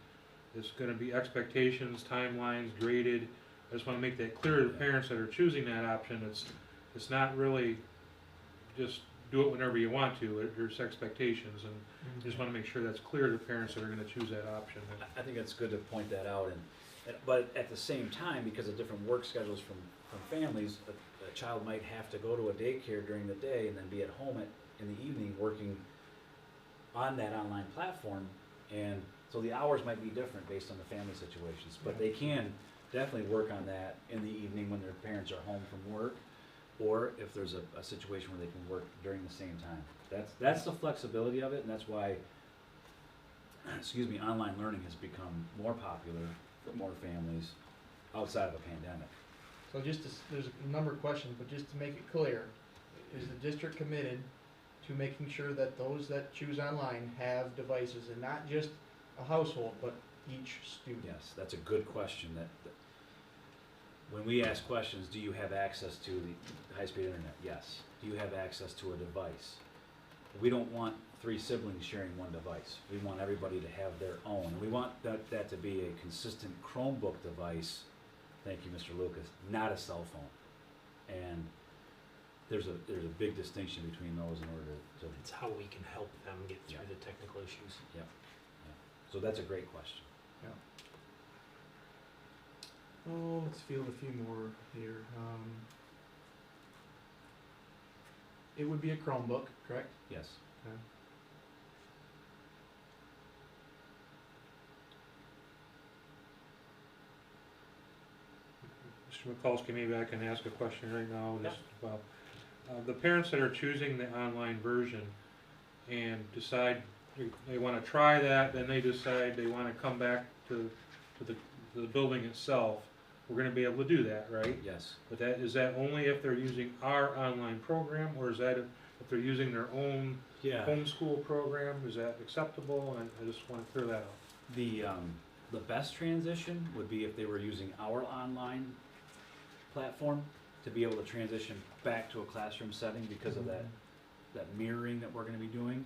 It's going to be expectations, timelines, graded. I just want to make that clear to the parents that are choosing that option. It's not really just do it whenever you want to. There's expectations, and just want to make sure that's clear to parents that are going to choose that option. I think it's good to point that out, but at the same time, because of different work schedules from families, a child might have to go to a daycare during the day and then be at home in the evening working on that online platform, and so the hours might be different based on the family situations, but they can definitely work on that in the evening when their parents are home from work, or if there's a situation where they can work during the same time. That's the flexibility of it, and that's why online learning has become more popular for more families outside of a pandemic. So there's a number of questions, but just to make it clear, is the district committed to making sure that those that choose online have devices, and not just a household, but each student? Yes, that's a good question. That when we ask questions, do you have access to the high-speed internet? Yes. Do you have access to a device? We don't want 3 siblings sharing one device. We want everybody to have their own. We want that to be a consistent Chromebook device. Thank you, Mr. Lucas. Not a cell phone. And there's a big distinction between those in order to. It's how we can help them get through Yeah. the technical issues. Yeah. So that's a great question. Yeah. Oh, let's field a few more here. It would be a Chromebook, correct? Yes. Okay. Mr. Mikulski, maybe I can ask a question right now. Well, the parents that are choosing the online version and decide they want to try that, then they decide they want to come back to the building itself, we're going to be able to do that, right? Yes. But is that only if they're using our online program, or is that if they're using their own homeschool program? Is that acceptable? And I just want to clear that up. The best transition would be if they were using our online platform to be able to transition back to a classroom setting because of that mirroring that we're going to be doing.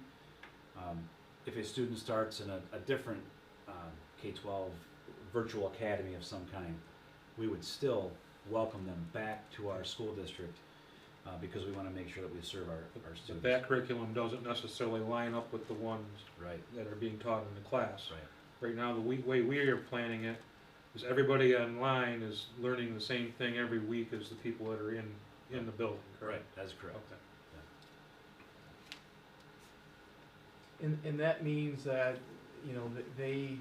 If a student starts in a different K-12 virtual academy of some kind, we would still welcome them back to our school district because we wanna make sure that we serve our But students. that curriculum doesn't necessarily line up with the ones Right, that are being taught in the class. right, Right now, the way we are planning it is everybody online is learning the same thing every week as the people that are in the building, right, correct? that's correct. Okay. And that means that, you know, that they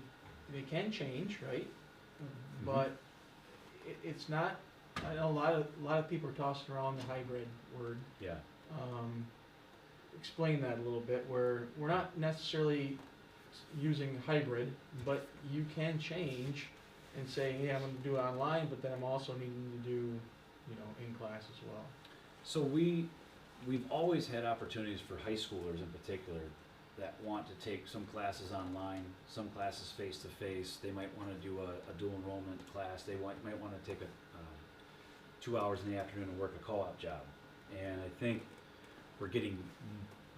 can change, right? But it's not, I know a lot of people are tossing around the hybrid word. Yeah, Explain that a little bit, where we're not necessarily using hybrid, but you can change and say, hey, I'm gonna do it online, but then I'm also needing to do, you know, in class as well. so we've always had opportunities for high schoolers in particular that want to take some classes online, some classes face-to-face. They might wanna do a dual enrollment class, they might wanna take 2 hours in the afternoon and work a co-op job. And I think we're getting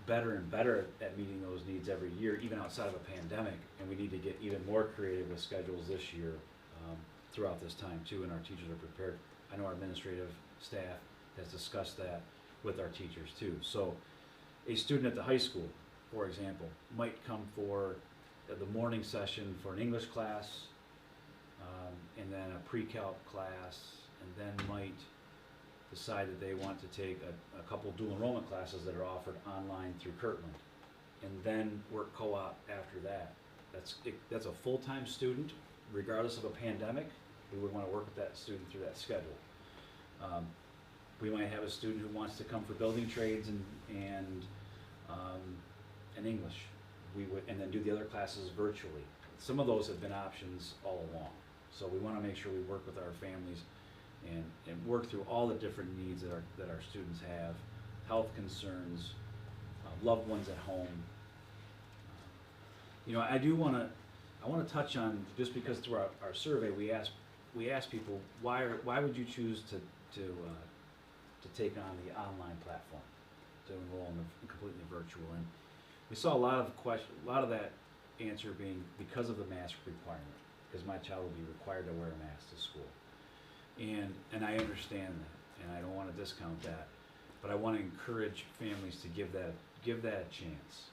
better and better at meeting those needs every year, even outside of a pandemic, and we need to get even more creative with schedules this year, throughout this time too, and our teachers are prepared. I know our administrative staff has discussed that with our teachers too. So a student at the high school, for example, might come for the morning session for an English class, and then a pre-calc class, and then might decide that they want to take a couple dual enrollment classes that are offered online through Kirtland, and then work co-op after that. That's a full-time student, regardless of a pandemic. We would want to work with that student through that schedule. We might have a student who wants to come for building trades and English. We would, and then do the other classes virtually. Some of those have been options all along. So we want to make sure we work with our families and work through all the different needs that our students have, health concerns, loved ones at home. You know, I want to touch on, just because through our survey we asked people why would you choose to take on the online platform, to enroll in the completely virtual, and we saw a lot of that answer being because of the mask requirement, because my child will be required to wear a mask to school. And I understand that, and I don't want to discount that, but I want to encourage families to give that a chance,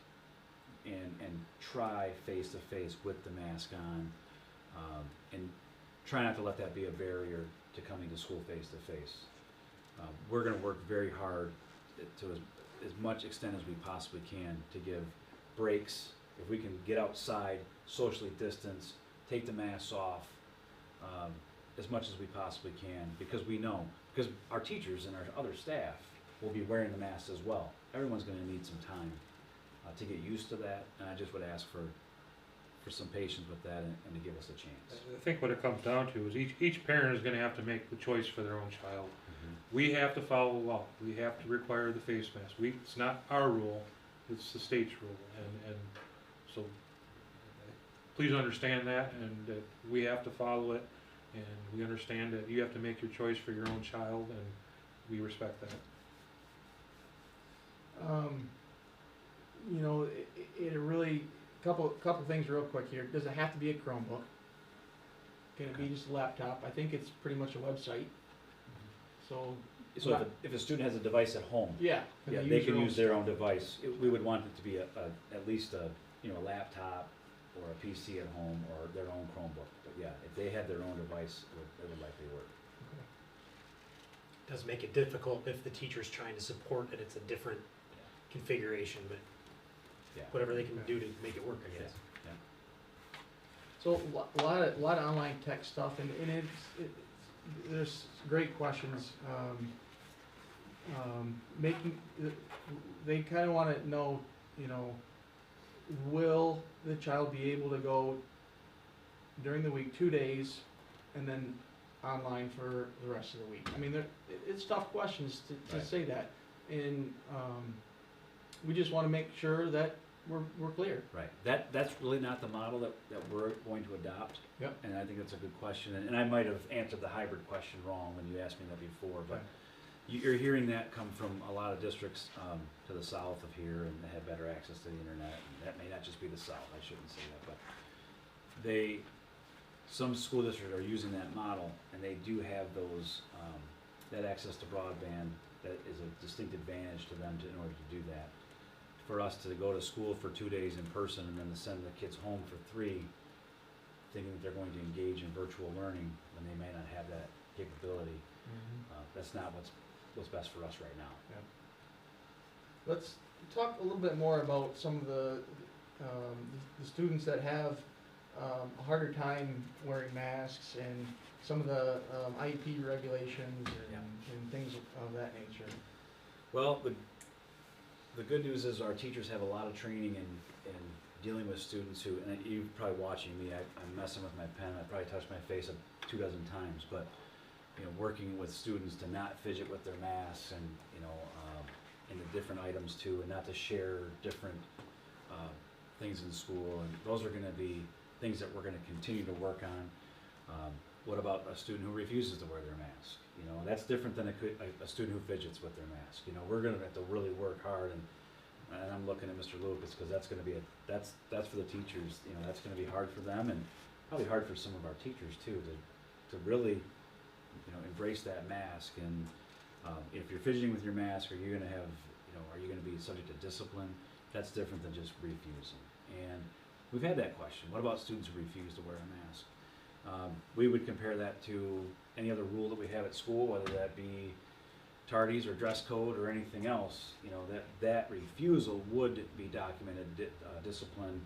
and try face to face with the mask on, and try not to let that be a barrier to coming to school face to face. We're going to work very hard to as much extent as we possibly can to give breaks. If we can get outside, socially distance, take the masks off, as much as we possibly can, because we know, because our teachers and our other staff will be wearing the masks as well. Everyone's going to need some time to get used to that, and I just would ask for some patience with that, and to give us a chance. I think what it comes down to is each parent is gonna have to make the choice for their own child. We have to follow the law. We have to require the face mask. It's not our rule, it's the state's rule, and so please understand that, and that we have to follow it, and we understand that you have to make your choice for your own child, and we respect that. You know, it really, couple things real quick here. Does it have to be a Chromebook? Can it be just a laptop? I think it's pretty much a website. So So if a student has a device at home, yeah, they can use their own device. We would want it to be at least a laptop or a PC at home, or their own Chromebook. But yeah, if they had their own device, it would likely work. Does make it difficult if the teacher's trying to support and it's a different configuration, but Yeah. whatever they can do to make it work, I guess. So a lot of online tech stuff, and there's great questions. They kind of want to know, you know, will the child be able to go during the week 2 days, and then online for the rest of the week? I mean, it's tough questions to Right. say that, and we just want to make sure that we're clear. Right. That's really not the model that we're going to adopt. Yep. And I think that's a good question. And I might have answered the hybrid question wrong when you asked me that before, but you're hearing that come from a lot of districts to the south of here, and they have better access to the internet. And that may not just be the south. I shouldn't say that, but some school districts are using that model, and they do have those that access to broadband that is a distinct advantage to them in order to do that. For us to go to school for 2 days in person and then to send the kids home for 3, thinking that they're going to engage in virtual learning when they may not have that capability, that's not what's best for us right now. Let's talk a little bit more about some of the students that have a harder time wearing masks and some of the IEP regulations and things of that nature. Well, the good news is our teachers have a lot of training in dealing with students who, and you're probably watching me, I'm messing with my pen, I probably touched my face 2 dozen times, but working with students to not fidget with their masks and and the different items too, and not to share different things in school, and those are going to be things that we're going to continue to work on. What about a student who refuses to wear their mask? That's different than a student who fidgets with their mask. We're going to have to really work hard, and I'm looking at Mr. Lucas because that's going to be that's for the teachers. That's going to be hard for them, and probably hard for some of our teachers too to really embrace that mask. And if you're fidgeting with your mask, are you going to be subject to discipline? That's different than just refusing. And we've had that question. What about students who refuse to wear a mask? We would compare that to any other rule that we have at school, whether that be tardies or dress code or anything else. That refusal would be documented, discipline,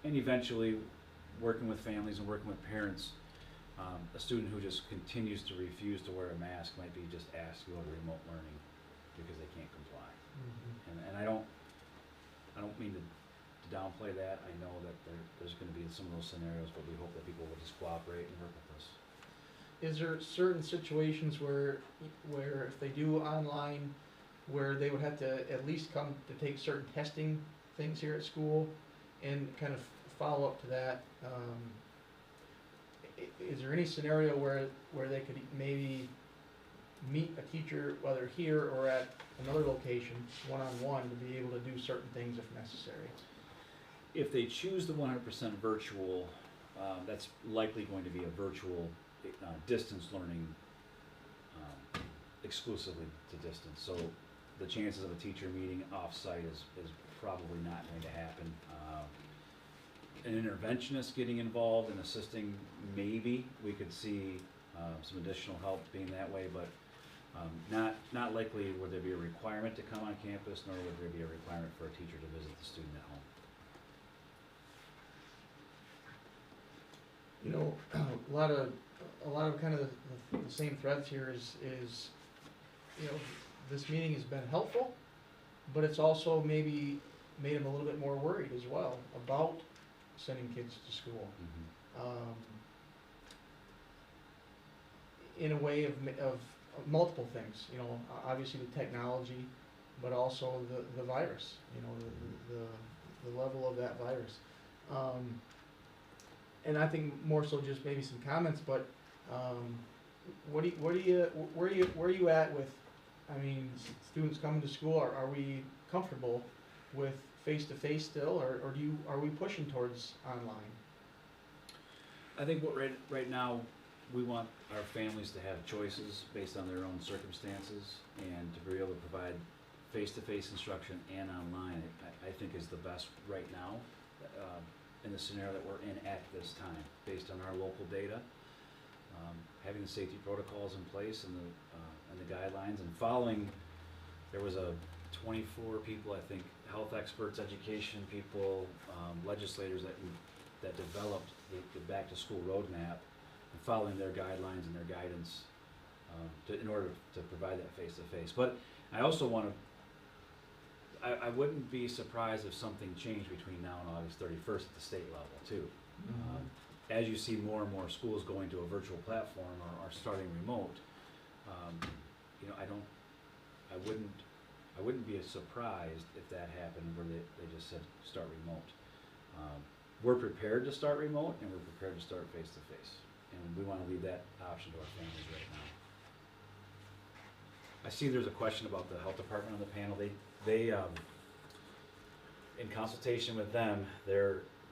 and eventually working with families and working with parents. A student who just continues to refuse to wear a mask might be just asked to go to remote learning because they can't comply. And I don't mean to downplay that. I know that there's going to be some of those scenarios, but we hope that people will just cooperate and work with us. Is there certain situations where if they do online, where they would have to at least come to take certain testing things here at school and kind of follow up to that? Is there any scenario where they could maybe meet a teacher, whether here or at another location, one-on-one, to be able to do certain things if necessary? If they choose the 100% virtual, that's likely going to be a virtual distance learning exclusively to distance. So the chances of a teacher meeting off-site is probably not going to happen. An interventionist getting involved and assisting, maybe we could see some additional help being that way, but not likely would there be a requirement to come on campus, nor would there be a requirement for a teacher to visit the student at home. A lot of kind of the same threads here is this meeting has been helpful, but it's also maybe made them a little bit more worried as well about sending kids to school. In a way of multiple things, obviously the technology, but also the virus, the level of that virus. And I think more so just maybe some comments, but where are you at with, students coming to school? Are we comfortable with face-to-face still, or are we pushing towards online? I think right now we want our families to have choices based on their own circumstances, and to be able to provide face-to-face instruction and online, I think is the best right now in the scenario that we're in at this time, based on our local data. Having the safety protocols in place and the guidelines, and following, there was 24 people, I think, health experts, education people, legislators that developed the back to school roadmap, and following their guidelines and their guidance in order to provide that face to face. But I also want to, I wouldn't be surprised if something changed between now and August 31st at the state level too. As you see more and more schools going to a virtual platform or starting remote, I wouldn't be surprised if that happened where they just said start remote. We're prepared to start remote, and we're prepared to start face to face, and we want to leave that option to our families right now. I see there's a question about the health department on the panel. They in consultation with them,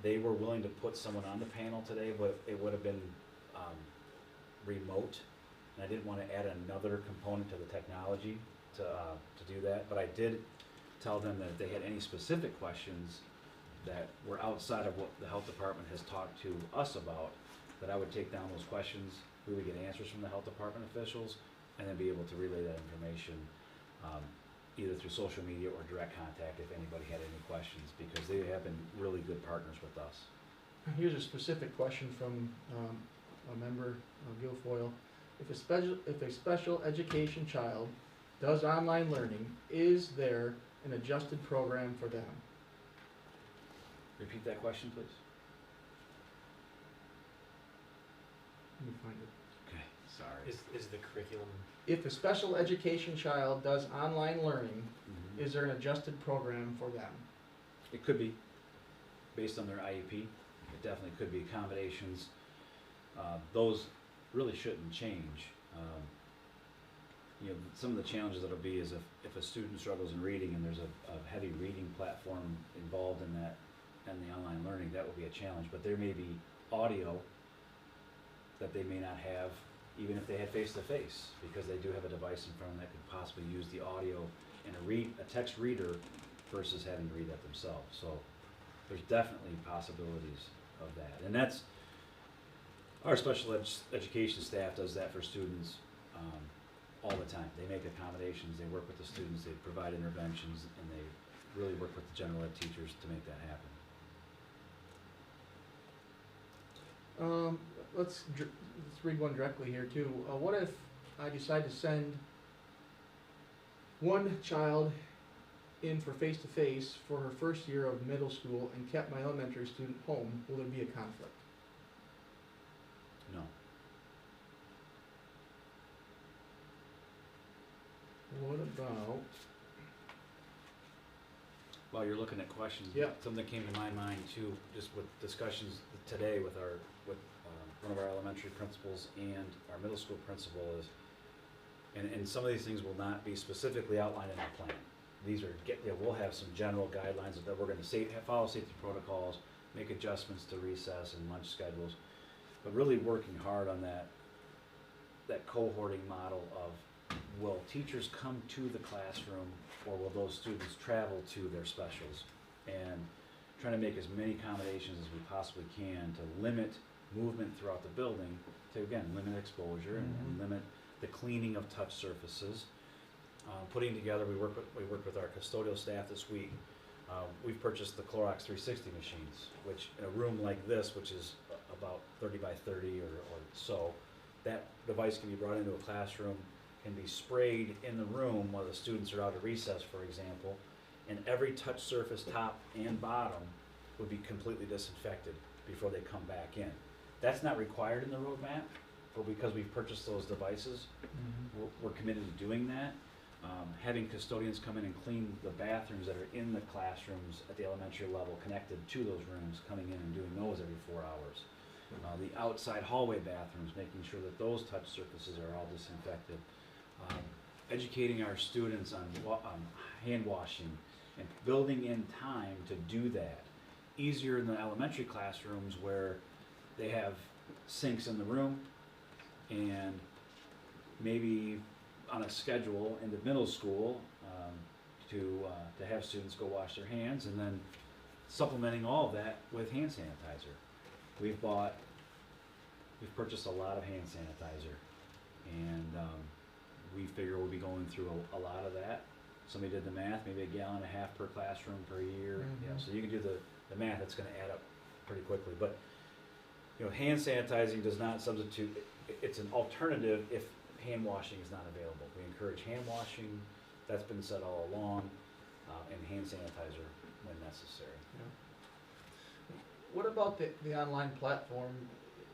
they were willing to put someone on the panel today, but it would have been remote, and I didn't want to add another component to the technology to do that, but I did tell them that if they had any specific questions that were outside of what the health department has talked to us about, that I would take down those questions, we would get answers from the health department officials, and then be able to relay that information, either through social media or direct contact if anybody had any questions, because they have been really good partners with us. Here's a specific question from a member of Guilfoyle. If a special education child does online learning, is there an adjusted program for them? Repeat that question, please. Let me find it. Okay, sorry. Is the curriculum, If a special education child does online learning, Mhm. is there an adjusted program for them? It could be, based on their IEP. It definitely could be accommodations. Those really shouldn't change. You know, some of the challenges that'll be is if a student struggles in reading and there's a heavy reading platform involved in that, and the online learning, that will be a challenge. But there may be audio that they may not have, even if they had face-to-face, because they do have a device in front of them that could possibly use the audio in a text reader versus having to read that themselves. So there's definitely possibilities of that. And that's, our special education staff does that for students all the time. They make accommodations, they work with the students, they provide interventions, and they really work with the general ed teachers to make that happen. Let's read one directly here too. What if I decide to send one child in for face-to-face for her first year of middle school and kept my elementary student home? Will there be a conflict? No. What about, While you're looking at questions, Yeah. something came to my mind too, just with discussions today with one of our elementary principals and our middle school principal is, and some of these things will not be specifically outlined in our plan. These are, we'll have some general guidelines that we're gonna follow safety protocols, make adjustments to recess and lunch schedules, but really working hard on that cohorting model of, will teachers come to the classroom or will those students travel to their specials? And trying to make as many accommodations as we possibly can to limit movement throughout the building, to again, limit exposure and limit the cleaning of touch surfaces. Putting together, we work with our custodial staff this week. We've purchased the Clorox 360 machines, which in a room like this, which is about 30 by 30 or so, that device can be brought into a classroom, can be sprayed in the room while the students are out at recess, for example, and every touch surface, top and bottom, would be completely disinfected before they come back in. That's not required in the roadmap, but because we've purchased those devices, we're committed to doing that. Having custodians come in and clean the bathrooms that are in the classrooms at the elementary level connected to those rooms, coming in and doing those every 4 hours. The outside hallway bathrooms, making sure that those touch surfaces are all disinfected. Educating our students on hand washing and building in time to do that. Easier in the elementary classrooms where they have sinks in the room and maybe on a schedule in the middle school to have students go wash their hands, and then supplementing all of that with hand sanitizer. We've purchased a lot of hand sanitizer, and we figure we'll be going through a lot of that. Somebody did the math, maybe 1.5 gallons per classroom per year. Yeah, so you can do the math, it's gonna add up pretty quickly. But, you know, hand sanitizing does not substitute, it's an alternative if hand washing is not available. We encourage hand washing, that's been said all along, and hand sanitizer when necessary. what about the online platform?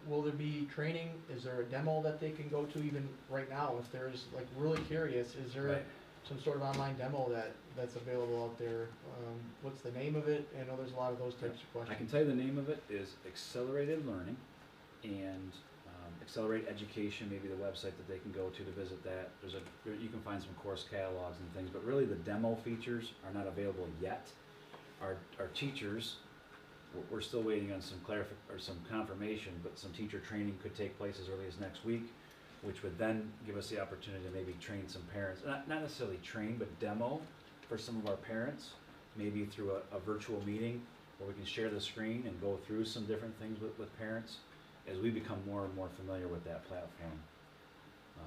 Will there be training? Is there a demo that they can go to even right now? If there's, like, really curious, is there Right. some sort of online demo that's available out there? What's the name of it? I know there's a lot of those types of I can questions. tell you the name of it is Accelerated Learning, and Accelerate Education, maybe the website that they can go to visit that. You can find some course catalogs and things, but really the demo features are not available yet. Our teachers, we're still waiting on some some confirmation, but some teacher training could take place as early as next week. which would then give us the opportunity to maybe train some parents, not necessarily train, but demo for some of our parents, maybe through a virtual meeting where we can share the screen and go through some different things with parents as we become more and more familiar with that platform.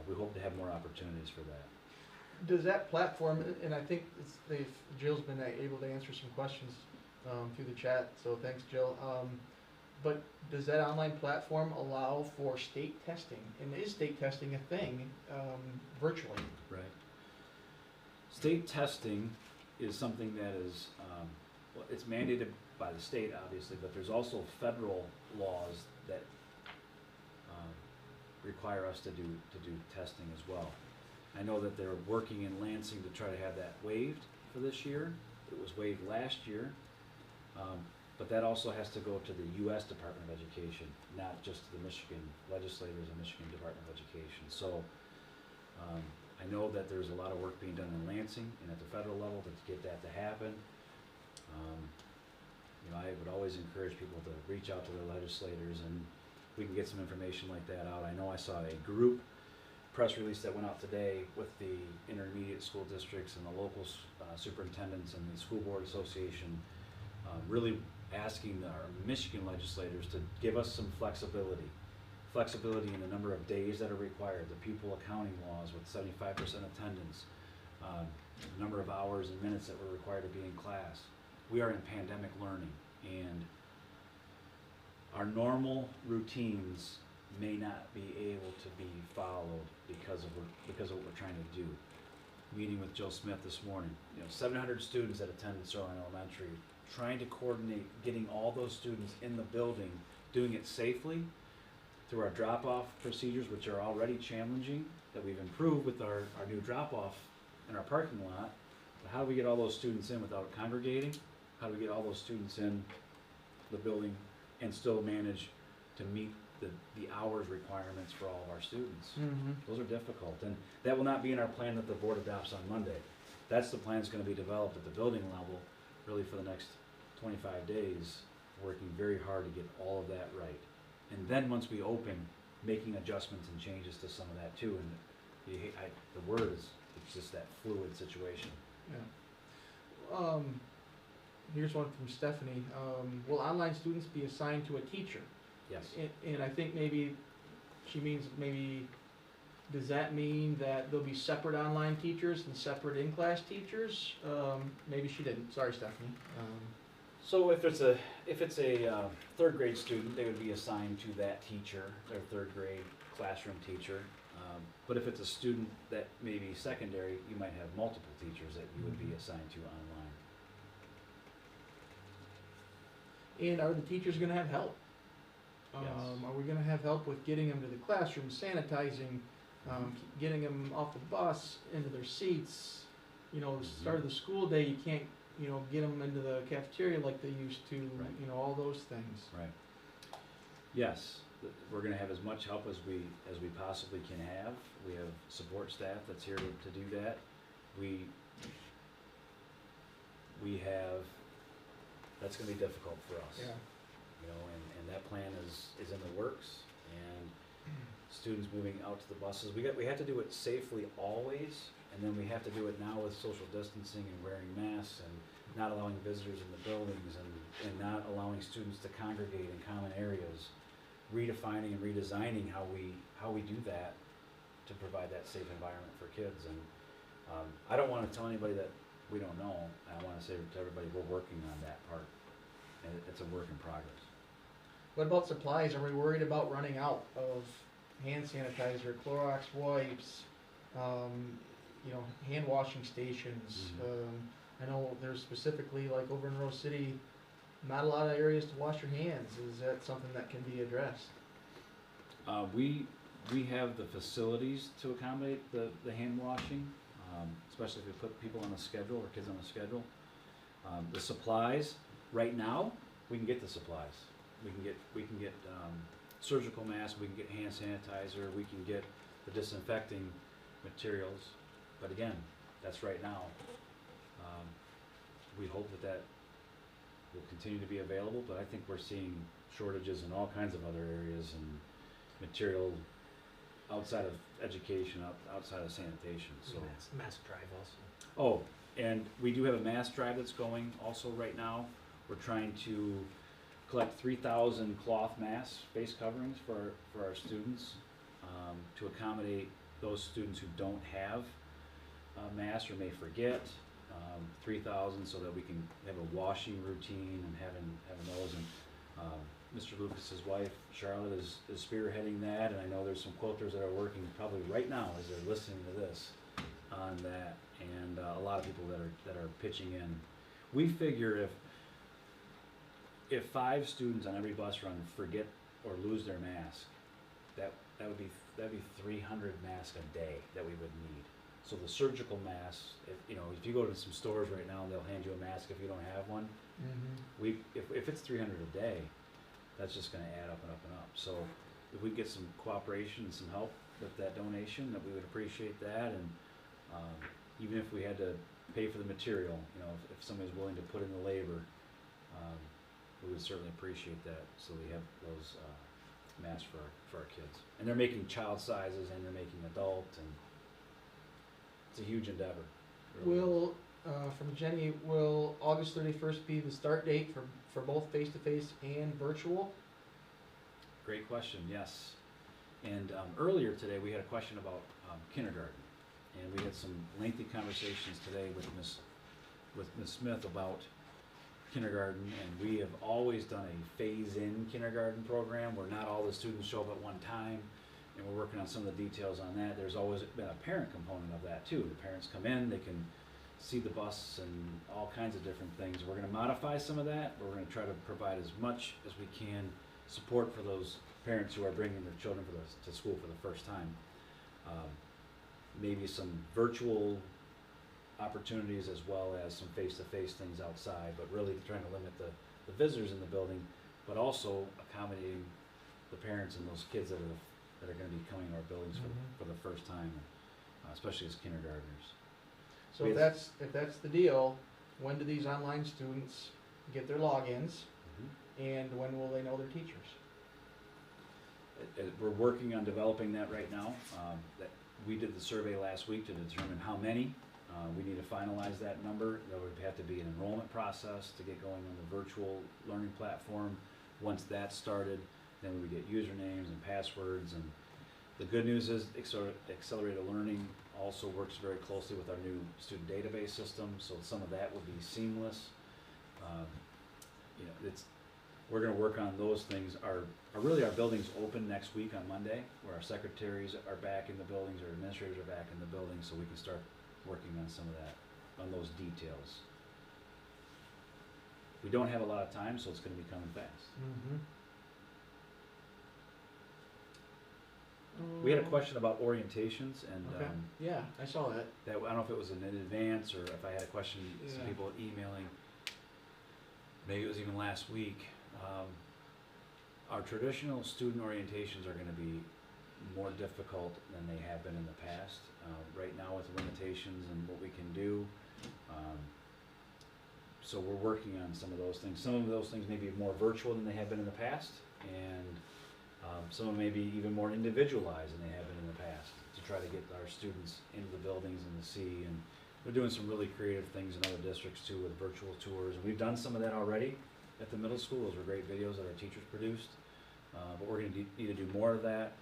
We hope to have more opportunities for that. Does that platform, and I think Jill's been able to answer some questions through the chat, so thanks, Jill. But does that online platform allow for state testing? And is state testing a thing virtually? Right. State testing is something that is, well, it's mandated by the state, obviously, but there's also federal laws that require us to do testing as well. I know that they're working in Lansing to try to have that waived for this year. It was waived last year, but that also has to go to the U.S. Department of Education, not just to the Michigan legislators and Michigan Department of Education. So I know that there's a lot of work being done in Lansing and at the federal level to get that to happen. You know, I would always encourage people to reach out to their legislators, and we can get some information like that out. I know I saw a group press release that went out today with the intermediate school districts and the local superintendents and the school board association, really asking our Michigan legislators to give us some flexibility in the number of days that are required, the pupil accounting laws with 75% attendance, the number of hours and minutes that were required to be in class. We are in pandemic learning, and our normal routines may not be able to be followed because of what we're trying to do. Meeting with Joe Smith this morning, 700 students that attended Sterling Elementary, trying to coordinate getting all those students in the building, doing it safely through our drop-off procedures, which are already challenging, that we've improved with our new drop-off in our parking lot. But how do we get all those students in without congregating? How do we get all those students in the building and still manage to meet the hours requirements for all of our students? Mm-hmm. Those are difficult, and that will not be in our plan that the board adopts on Monday. That's the plan that's going to be developed at the building level, really for the next 25 days, working very hard to get all of that right. And then once we open, making adjustments and changes to some of that too. And the word is, it's just that fluid situation. Yeah. Here's one from Stephanie. Will online students be assigned to a teacher? Yes. And I think maybe she means does that mean that there'll be separate online teachers and separate in-class teachers? Maybe she didn't. Sorry, Stephanie. So if it's a third grade student, they would be assigned to that teacher, their third grade classroom teacher. But if it's a student that may be secondary, you might have multiple teachers that you would be assigned to online. And are the teachers going to have help? Yes. Are we going to have help with getting them to the classroom, sanitizing, getting them off the bus, into their seats? The start of the school day, you can't, get them into the cafeteria like they used to, Right. All those things. Right. Yes, we're going to have as much help as we possibly can have. We have support staff that's here to do that. We have, that's going to be difficult for us. Yeah. And that plan is in the works, and students moving out to the buses. We have to do it safely always, and then we have to do it now with social distancing and wearing masks and not allowing visitors in the buildings and not allowing students to congregate in common areas, redefining and redesigning how we do that to provide that safe environment for kids. And I don't want to tell anybody that we don't know. I want to say to everybody we're working on that part, and it's a work in progress. What about supplies? Are we worried about running out of hand sanitizer, Clorox wipes, hand washing stations? I know there's specifically, like over in Rose City, not a lot of areas to wash your hands. Is that something that can be addressed? We have the facilities to accommodate the hand washing, especially if we put people on a schedule or kids on a schedule. The supplies, right now, we can get the supplies. We can get surgical masks, we can get hand sanitizer, we can get the disinfecting materials. But again, that's right now. We hope that will continue to be available, but I think we're seeing shortages in all kinds of other areas and material outside of education, outside of sanitation, so. Mask drive also. Oh, and we do have a mass drive that's going also right now. We're trying to collect 3,000 cloth masks, face coverings for our students, to accommodate those students who don't have masks or may forget. 3,000 so that we can have a washing routine and having those. And Mr. Lucas's wife, Charlotte, is spearheading that, and I know there's some quilters that are working probably right now as they're listening to this on that, and a lot of people that are pitching in. We figure if 5 students on every bus run forget or lose their mask, that'd be 300 masks a day that we would need. So the surgical masks, if you go to some stores right now, they'll hand you a mask if you don't have one. Mm-hmm. If it's 300 a day, that's just going to add up and up and up. So if we get some cooperation and some help with that donation, that we would appreciate that. And even if we had to pay for the material, if somebody's willing to put in the labor, we would certainly appreciate that. So we have those masks for our kids, and they're making child sizes and they're making adult, and it's a huge endeavor. Really. From Jenny, will August 31st be the start date for both face-to-face and virtual? Great question, yes. And earlier today, we had a question about kindergarten. And we had some lengthy conversations today with Ms. Smith about kindergarten. And we have always done a phase-in kindergarten program where not all the students show up at one time. And we're working on some of the details on that. There's always been a parent component of that too. The parents come in, they can see the bus and all kinds of different things. We're going to modify some of that, but we're going to try to provide as much as we can support for those parents who are bringing their children to school for the first time. Maybe some virtual opportunities as well as some face-to-face things outside, but really trying to limit the visitors in the building, but also accommodating the parents and those kids that are going to be coming to our buildings for the first time, especially as kindergartners. So if that's the deal, when do these online students get their logins, and when will they know their teachers? We're working on developing that right now. That we did the survey last week to determine how many. We need to finalize that number. There would have to be an enrollment process to get going on the virtual learning platform. Once that's started, then we would get usernames and passwords. And the good news is Accelerated Learning also works very closely with our new student database system, so some of that will be seamless. We're going to work on those things. Our building's open next week on Monday, where our secretaries are back in the buildings, our administrators are back in the buildings, so we can start working on some of that, on those details. We don't have a lot of time, so it's going to be coming fast. We had a question about orientations, and Okay. Yeah, I saw that. I don't know if it was in advance or if I had a question, some Yeah. people emailing. Maybe it was even last week. Our traditional student orientations are going to be more difficult than they have been in the past. Right now with limitations and what we can do. So we're working on some of those things. Some of those things may be more virtual than they have been in the past, and some of them may be even more individualized than they have been in the past, to try to get our students into the buildings and to see. And we're doing some really creative things in other districts too, with virtual tours. And we've done some of that already at the middle school. Those were great videos that our teachers produced. But we're going to need to do more of that,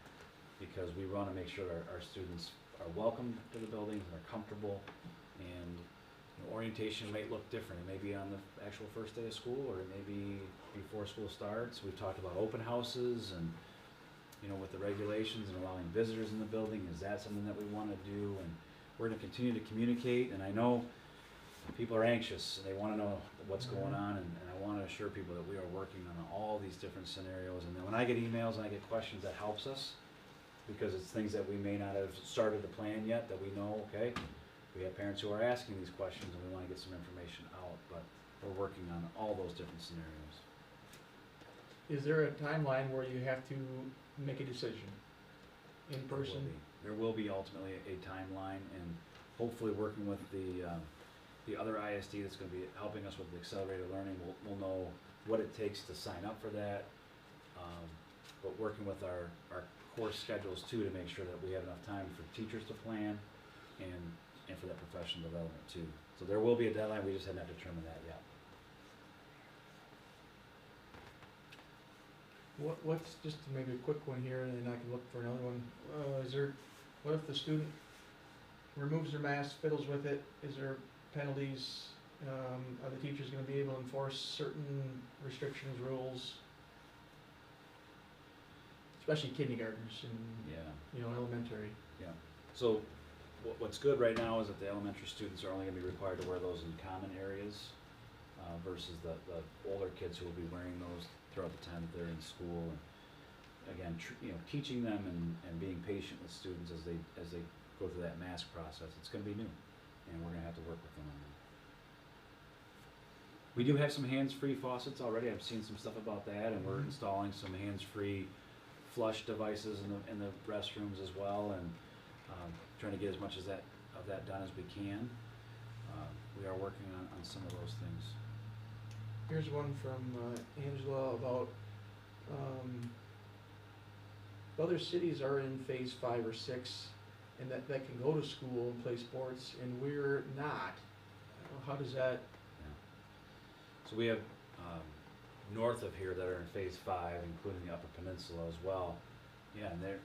because we want to make sure our students are welcomed to the buildings and are comfortable. And orientation might look different. It may be on the actual first day of school, or it may be before school starts. We've talked about open houses and, with the regulations and allowing visitors in the building. Is that something that we want to do? And we're going to continue to communicate. And I know people are anxious and they want to know what's going on. And I want to assure people that we are working on all these different scenarios. And then when I get emails and I get questions, that helps us, because it's things that we may not have started to plan yet, that we know, okay, we have parents who are asking these questions and we want to get some information out, but we're working on all those different scenarios. Is there a timeline where you have to make a decision in person? There will be ultimately a timeline, and hopefully working with the other ISD that's going to be helping us with the accelerated learning, we'll know what it takes to sign up for that. But working with our course schedules too, to make sure that we have enough time for teachers to plan and for that professional development too. So there will be a deadline, we just haven't determined that yet. What's, just maybe a quick one here, and then I can look for another one. What if the student removes their mask, fiddles with it? Is there penalties? Are the teachers gonna be able to enforce certain restrictions, rules? Especially kindergartners and, Yeah. Elementary. So what's good right now is that the elementary students are only gonna be required to wear those in common areas, versus the older kids who will be wearing those throughout the time that they're in school. And again, teaching them and being patient with students as they go through that mask process. It's gonna be new, and we're gonna have to work with them on that. We do have some hands-free faucets already. I've seen some stuff about that, and we're installing some hands-free flush devices in the restrooms as well, and trying to get as much of that done as we can. We are working on some of those things. Here's one from Angela about other cities are in phase 5 or 6, and that can go to school and play sports, and we're not. How does that? So we have north of here that are in phase 5, including the Upper Peninsula as well. Yeah, and their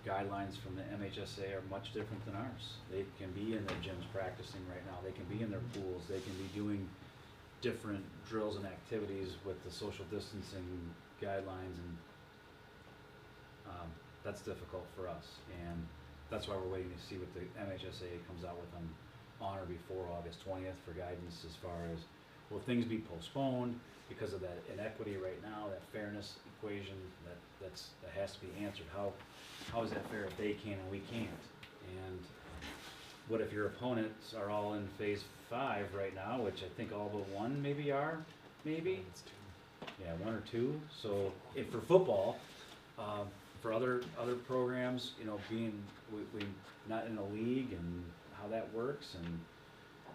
guidelines from the MHSA are much different than ours. They can be in their gyms practicing right now. They can be in their pools. They can be doing different drills and activities with the social distancing guidelines, and that's difficult for us. And that's why we're waiting to see what the MHSA comes out with on or before August 20th for guidance as far as, will things be postponed because of that inequity right now, that fairness equation that has to be answered. How is that fair if they can and we can't? And what if your opponents are all in phase 5 right now, which I think all but one maybe are, maybe? Yeah, 1 or 2. So if for football, for other programs, being we not in a league and how that works, and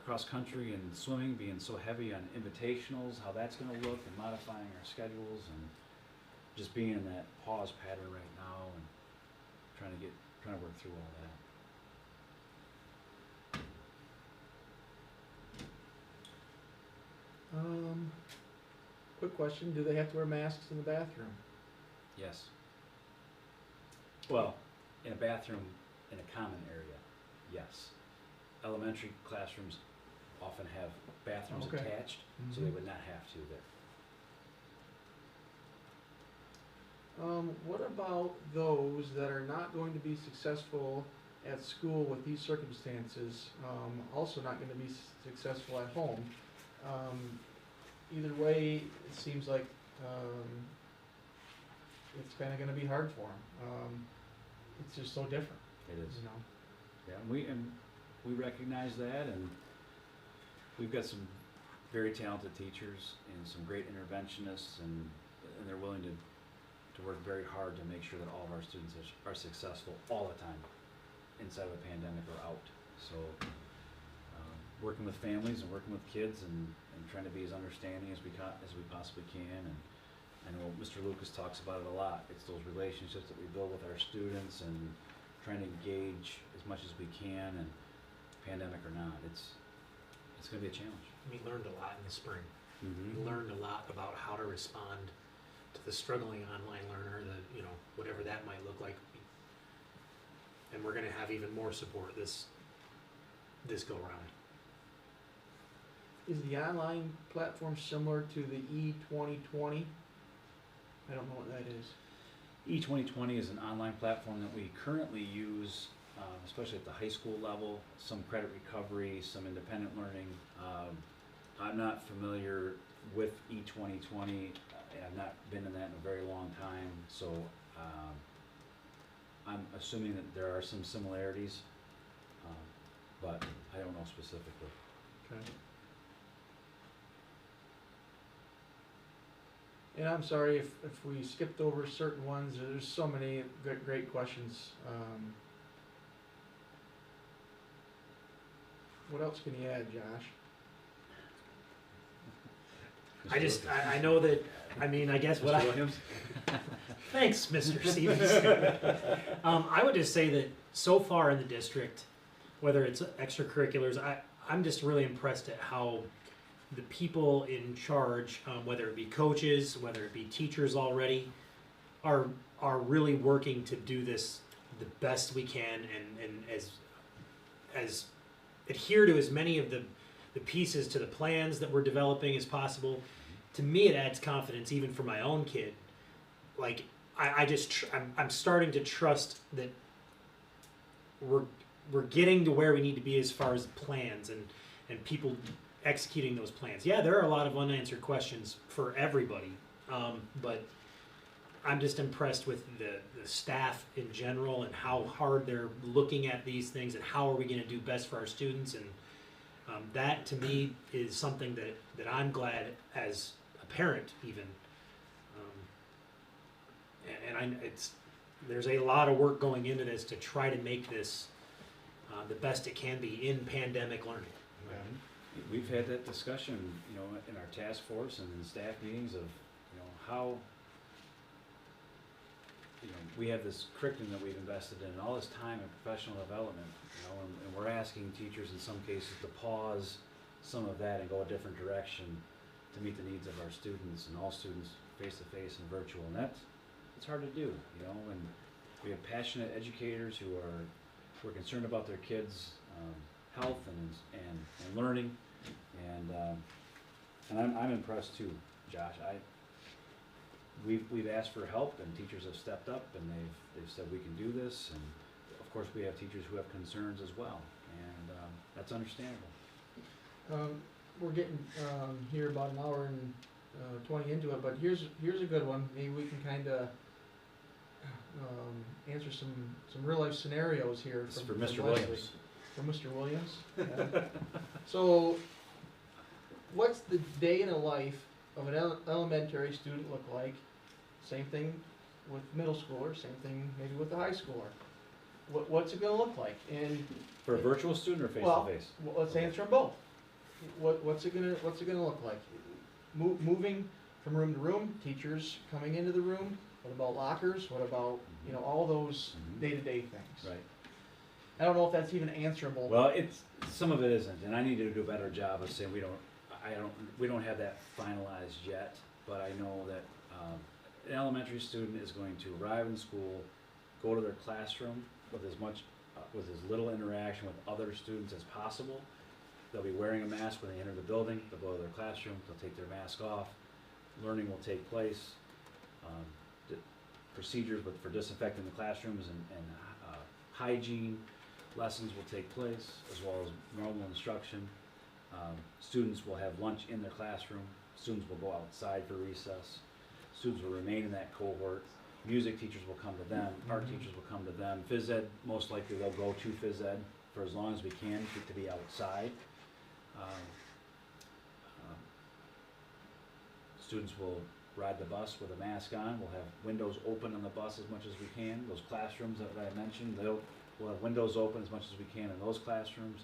cross country and swimming being so heavy on invitationals, how that's going to look, and modifying our schedules, and just being in that pause pattern right now, and trying to work through all that. Quick question, do they have to wear masks in the bathroom? Yes. Well, in a bathroom in a common area, yes. Elementary classrooms often have bathrooms Okay. attached, so they would not have to there. What about those that are not going to be successful at school with these circumstances, also not going to be successful at home? Either way, it seems like it's kind of going to be hard for them. It's just so different, It is. you know. Yeah, and we recognize that, and we've got some very talented teachers and some great interventionists, and they're willing to work very hard to make sure that all of our students are successful all the time, inside of a pandemic or out. So working with families and working with kids and trying to be as understanding as we possibly can. And I know Mr. Lucas talks about it a lot. It's those relationships that we build with our students and trying to engage as much as we can, and pandemic or not, it's going to be a challenge. We learned a lot in the spring. Mm-hmm. We learned a lot about how to respond to the struggling online learner, whatever that might look like. And we're gonna have even more support this go round. Is the online platform similar to the E2020? I don't know what that is. E2020 is an online platform that we currently use, especially at the high school level, some credit recovery, some independent learning. I'm not familiar with E2020. I've not been in that in a very long time, so I'm assuming that there are some similarities, but I don't know specifically. Okay. And I'm sorry if we skipped over certain ones. There's so many great questions. What else can you add, Josh? I know that, I guess what Mr. I, Williams? Thanks, Mr. Stevens. I would just say that so far in the district, whether it's extracurriculars, I'm just really impressed at how the people in charge, whether it be coaches, whether it be teachers already, are really working to do this the best we can and as adhere to as many of the pieces to the plans that we're developing as possible. To me, it adds confidence even for my own kid. Like I'm starting to trust that we're getting to where we need to be as far as plans and people executing those plans. Yeah, there are a lot of unanswered questions for everybody, but I'm just impressed with the staff in general and how hard they're looking at these things and how are we going to do best for our students. And that to me is something that I'm glad as a parent even. There's a lot of work going into this to try to make this the best it can be in pandemic learning. We've had that discussion, in our task force and in staff meetings of, how, we have this curriculum that we've invested in, all this time and professional development, and we're asking teachers in some cases to pause some of that and go a different direction to meet the needs of our students and all students face-to-face and virtual, and it's hard to do, and we have passionate educators who are concerned about their kids' health and learning, and I'm impressed too, Josh. We've asked for help, and teachers have stepped up, and they've said we can do this, and of course we have teachers who have concerns as well, and that's understandable. We're getting here about an hour and 20 into it, but here's a good one. Maybe we can kind of answer some real life scenarios here. This is for from Mr. Leslie. Williams. For Mr. Williams. Yeah. So, what's the day in the life of an elementary student look like? Same thing with middle schooler. Same thing maybe with the high schooler. What's it going to look like? And For a virtual student or face-to-face? well, let's answer them both. What's it gonna look like? Moving from room to room, teachers coming into the room. What about lockers? What about all those day-to-day things? Right. I don't know if that's even answerable. Well, some of it isn't, and I need to do a better job of saying we don't have that finalized yet. But I know that an elementary student is going to arrive in school, go to their classroom with as little interaction with other students as possible. They'll be wearing a mask when they enter the building. They'll go to their classroom. They'll take their mask off. Learning will take place. Procedures for disinfecting the classrooms and hygiene lessons will take place, as well as normal instruction. Students will have lunch in their classroom. Students will go outside for recess. Students will remain in that cohort. Music teachers will come to them. Art teachers will come to them. Phys ed, most likely they'll go to phys ed for as long as we can to be outside. Students will ride the bus with a mask on. We'll have windows open on the bus as much as we can. Those classrooms that I mentioned, we'll have windows open as much as we can in those classrooms.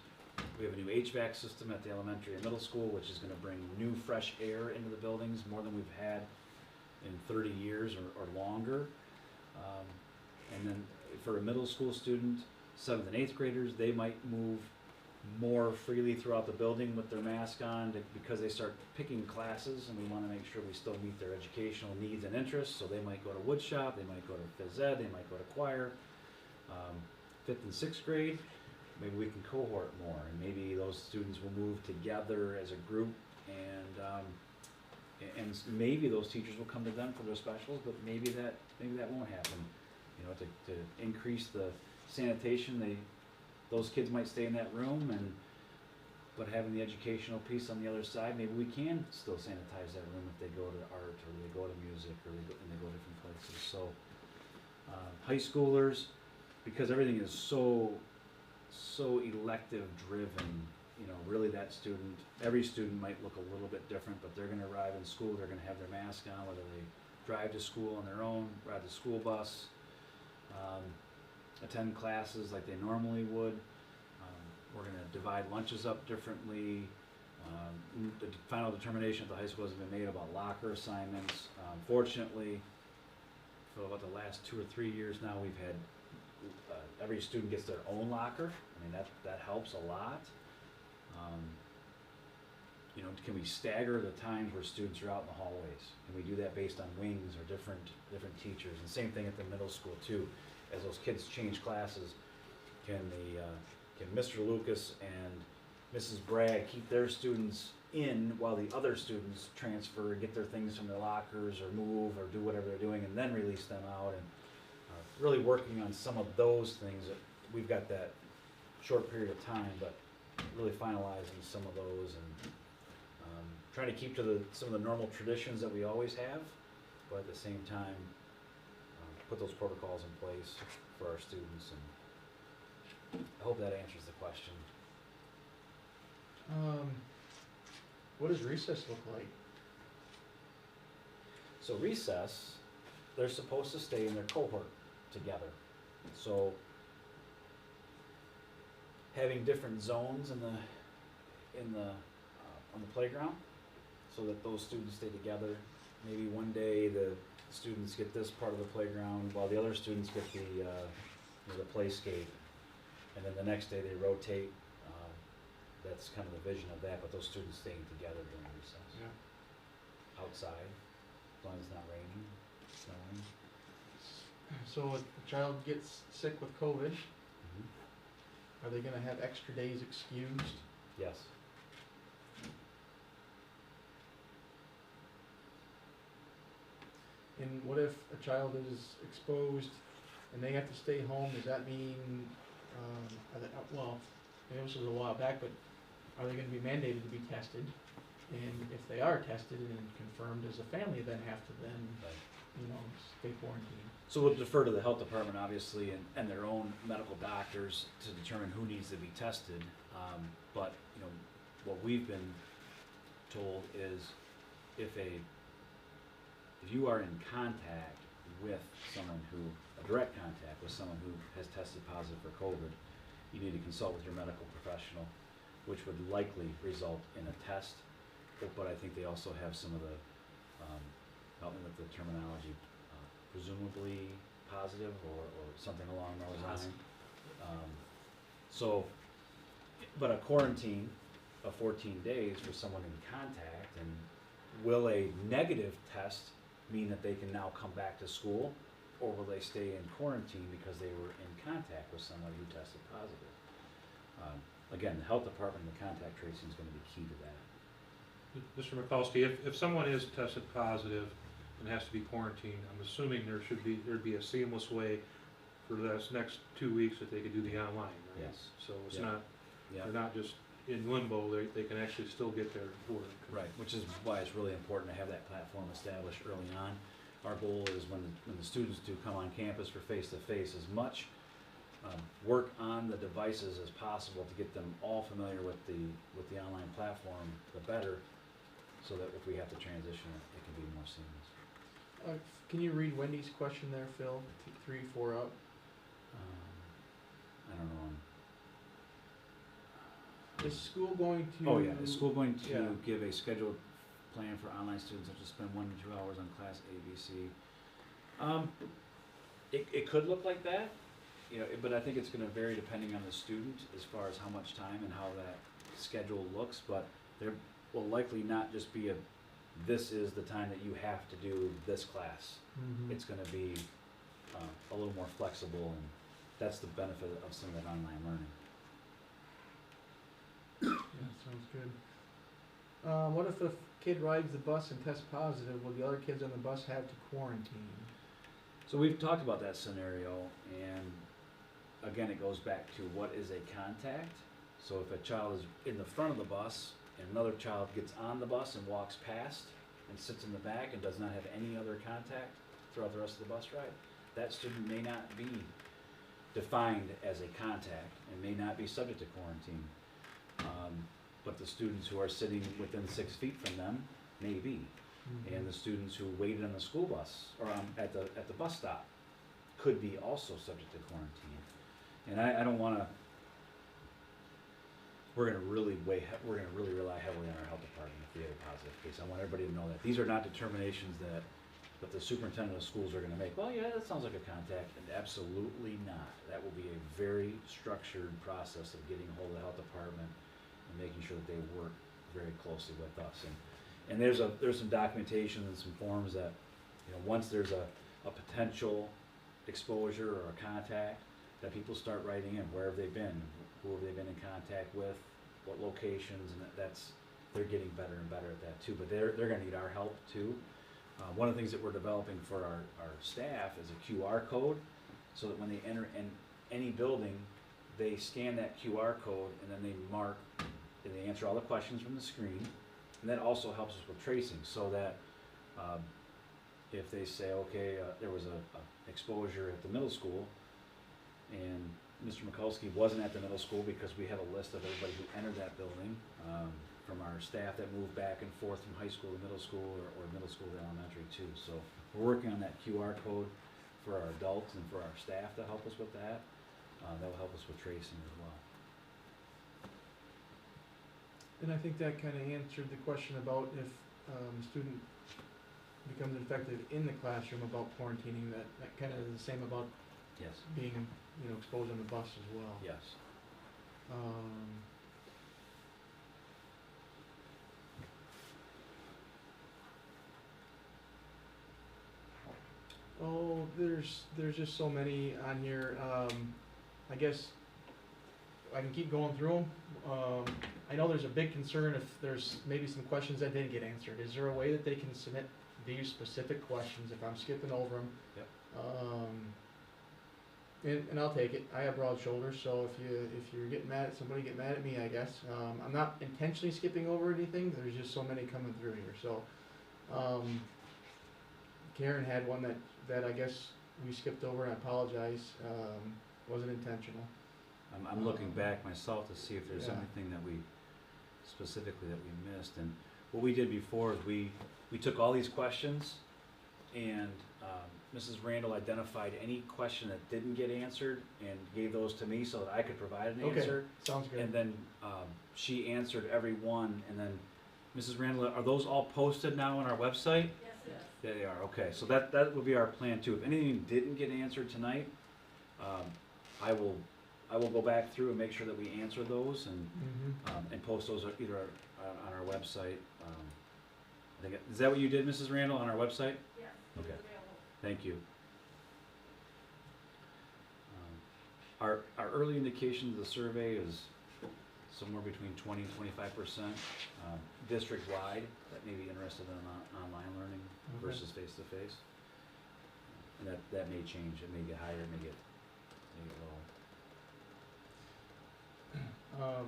We have a new HVAC system at the elementary and middle school, which is going to bring new fresh air into the buildings, more than we've had in 30 years or longer. And then for a middle school student, 7th and 8th graders, they might move more freely throughout the building with their mask on because they start picking classes, and we want to make sure we still meet their educational needs and interests. So they might go to wood shop, they might go to phys ed, they might go to choir. 5th and 6th grade, maybe we can cohort more, and maybe those students will move together as a group, and maybe those teachers will come to them for their specials, but maybe that won't happen. To increase the sanitation, those kids might stay in that room, but having the educational piece on the other side, maybe we can still sanitize that room if they go to art or they go to music or they go different places. So high schoolers, because everything is so elective driven, really every student might look a little bit different, but they're going to arrive in school, they're going to have their mask on, whether they drive to school on their own, ride the school bus, attend classes like they normally would. We're going to divide lunches up differently. The final determination at the high school hasn't been made about locker assignments. Fortunately for about the last 2 or 3 years now, we've had, every student gets their own locker. I mean, that helps a lot. You know, can we stagger the times where students are out in the hallways? Can we do that based on wings or different teachers? And same thing at the middle school too. As those kids change classes, can Mr. Lucas and Mrs. Bragg keep their students in while the other students transfer, get their things from their lockers or move or do whatever they're doing, and then release them out? And really working on some of those things. We've got that short period of time, but really finalizing some of those and trying to keep to some of the normal traditions that we always have, but at the same time put those protocols in place for our students. And I hope that answers the question. What does recess look like? So recess, they're supposed to stay in their cohort together. So having different zones on the playground, so that those students stay together. Maybe one day the students get this part of the playground while the other students get the playscape, and then the next day they rotate. That's kind of the vision of that, but those students staying together during recess. Yeah. Outside, as long as it's not raining, snowing. So if a child gets sick with COVID, are they gonna have extra days excused? Yes. And what if a child is exposed and they have to stay home? Does that mean, well, maybe this was a while back, but are they gonna be mandated to be tested? And if they are tested and confirmed, does the family then have to then, stay quarantined? So we'll defer to the health department, obviously, and their own medical doctors to determine who needs to be tested. But, what we've been told is if you are in contact with someone a direct contact with someone who has tested positive for COVID, you need to consult with your medical professional, which would likely result in a test. But I think they also have some of the, help me with the terminology, presumably positive or something along those lines. But a quarantine of 14 days for someone in contact, and will a negative test mean that they can now come back to school, or will they stay in quarantine because they were in contact with someone who tested positive? Again, the health department and the contact tracing is going to be key to that. Mr. Mikulski, if someone is tested positive and has to be quarantined, I'm assuming there'd be a seamless way for this next 2 weeks that they could do the online, right? Yes. So it's Yeah. not, Yeah. they're not just in limbo, they can actually still get their work. Right, which is why it's really important to have that platform established early on. Our goal is when the students do come on campus for face-to-face, as much work on the devices as possible to get them all familiar with the online platform, the better, so that if we have to transition, it can be more seamless. Can you read Wendy's question there, Phil? 3, 4 up. I don't know. Is school going to? Oh yeah, is school going to Yeah. give a scheduled plan for online students that to spend 1 to 2 hours on class ABC? It could look like that, but I think it's going to vary depending on the student as far as how much time and how that schedule looks. But there will likely not just be this is the time that you have to do this class. Mhm. It's going to be a little more flexible, and that's the benefit of some of that online learning. Yeah, sounds good. What if a kid rides the bus and tests positive? Will the other kids on the bus have to quarantine? So we've talked about that scenario, and again, it goes back to what is a contact. So if a child is in the front of the bus and another child gets on the bus and walks past and sits in the back and does not have any other contact throughout the rest of the bus ride, that student may not be defined as a contact and may not be subject to quarantine. But the students who are sitting within 6 feet from them may be. Mhm. And the students who waited on the school bus or at the bus stop could be also subject to quarantine. And I don't want to. We're going to really rely heavily on our health department if we have a positive case. I want everybody to know that these are not determinations that but the superintendent of schools are gonna make, well, yeah, that sounds like a contact, and absolutely not. That will be a very structured process of getting a hold of the health department and making sure that they work very closely with us. And there's some documentation and some forms that, you know, once there's a potential exposure or a contact, that people start writing in, where have they been, who have they been in contact with, what locations, and they're getting better and better at that too, but they're gonna need our help too. One of the things that we're developing for our staff is a QR code, so that when they enter in any building, they scan that QR code and then they mark, and they answer all the questions from the screen. And that also helps us with tracing, so that if they say, okay, there was a exposure at the middle school, and Mr. Mikulski wasn't at the middle school because we have a list of everybody who entered that building, from our staff that moved back and forth from high school to middle school, or middle school to elementary too. So we're working on that QR code for our adults and for our staff to help us with that. That will help us with tracing as well. And I think that kind of answered the question about if a student becomes infected in the classroom about quarantining, that kind of is the same about Yes. being, you know, exposed on the bus as well. Yes. Oh, there's just so many on here. I guess I can keep going through them. I know there's a big concern if there's maybe some questions that didn't get answered. Is there a way that they can submit these specific questions if I'm skipping over them? Yep. And I'll take it. I have broad shoulders, so if you're getting mad at somebody, get mad at me, I guess. I'm not intentionally skipping over anything. There's just so many coming through here. So Karen had one that I guess we skipped over, and I apologize. Wasn't intentional. I'm looking back myself to see if there's Yeah. anything that we specifically that we missed. And what we did before is we took all these questions, and Mrs. Randall identified any question that didn't get answered and gave those to me so that I could provide an Okay. answer. Sounds good. And then she answered every one. And then Mrs. Randall, are those all posted now on our website? Yes, it is. There they are. Okay, so that would be our plan too. If anything didn't get answered tonight, I will go back through and make sure that we answer those and post those either on our website. I think is that what you did, Mrs. Randall, on our website? Yes. Okay. It's available. Thank you. Our early indication of the survey is somewhere between 20 and 25% district-wide that may be interested in online learning Okay. versus face-to-face. And that may change. It may get higher, it may get low.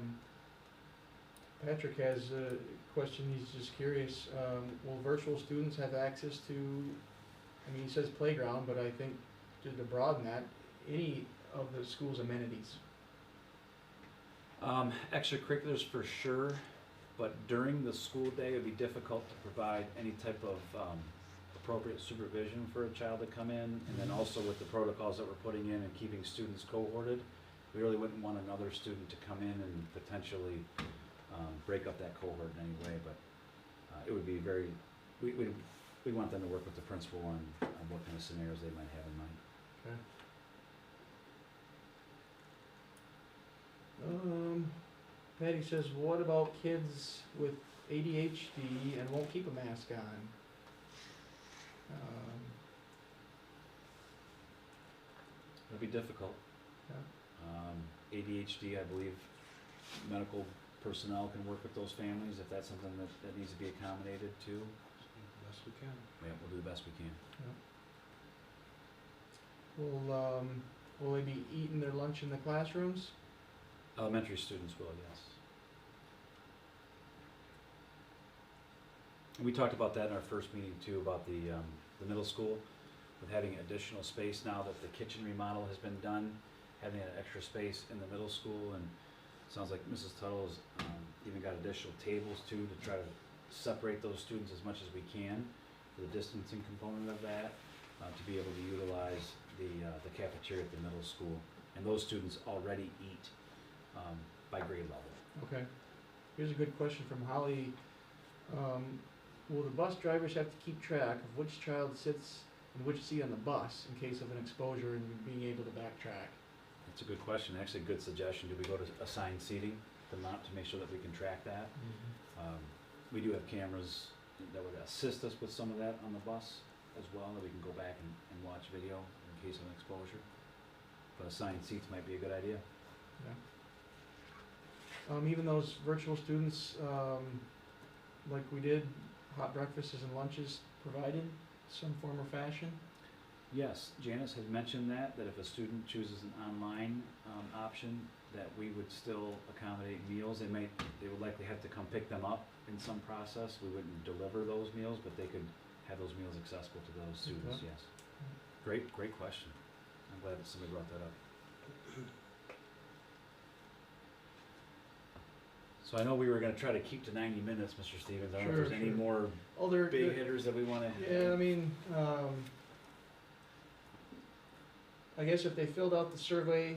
Patrick has a question. He's just curious. Will virtual students have access to, I mean, he says playground, but I think to broaden that, any of the school's amenities? Extracurriculars for sure, but during the school day, it'd be difficult to provide any type of appropriate supervision for a child to come in. And then also with the protocols that we're putting in and keeping students cohorted, we really wouldn't want another student to come in and potentially break up that cohort in any way. But it would be very, we want them to work with the principal on what kind of scenarios they might have in mind. Okay. Patty says, what about kids with ADHD and won't keep a mask on? It'll be difficult. Yeah. ADHD, I believe medical personnel can work with those families if that's something that needs to be accommodated too. Best we can. Yeah, we'll do the best we can. Will they be eating their lunch in the classrooms? Elementary students will, yes. And we talked about that in our first meeting too, about the middle school, with having additional space now that the kitchen remodel has been done, having an extra space in the middle school, and it sounds like Mrs. Tuttle has even got additional tables too to try to separate those students as much as we can for the distancing component of that, to be able to utilize the cafeteria at the middle school. And those students already eat by grade level. Okay. Here's a good question from Holly. will the bus drivers have to keep track of which child sits in which seat on the bus in case of an exposure and being able to backtrack? That's a good question, actually a good suggestion. Do we go to assigned seating to make sure that we can track that? We do have cameras that would assist us with some of that on the bus as well, that we can go back and watch video in case of an exposure. But assigned seats might be a good idea. Yeah. Even those virtual students, like we did, hot breakfasts and lunches provided, some form or fashion? Yes, Janice had mentioned that if a student chooses an online option, that we would still accommodate meals. They would likely have to come pick them up in some process. We wouldn't deliver those meals, but they could have those meals accessible to those students, Okay. yes. Great question. I'm glad that somebody brought that up. So I know we were gonna try to keep to 90 minutes, Mr. Stevens. I don't know if Sure, there's any sure. more Oh, they're big hitters that we wanna Yeah, I mean, I guess if they filled out the survey,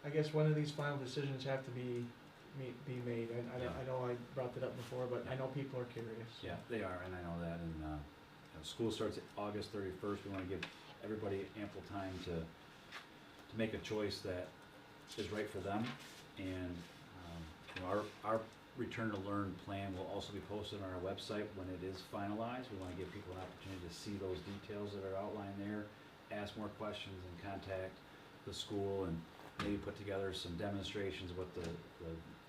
I guess when do these final decisions have to be made? I know I brought that up before, but I know people are curious. Yeah, they are, and I know that, and, school starts August 31st, we wanna give everybody ample time to make a choice that is right for them, and, you know, our return to learn plan will also be posted on our website when it is finalized. We wanna give people an opportunity to see those details that are outlined there, ask more questions, and contact the school, and maybe put together some demonstrations of what the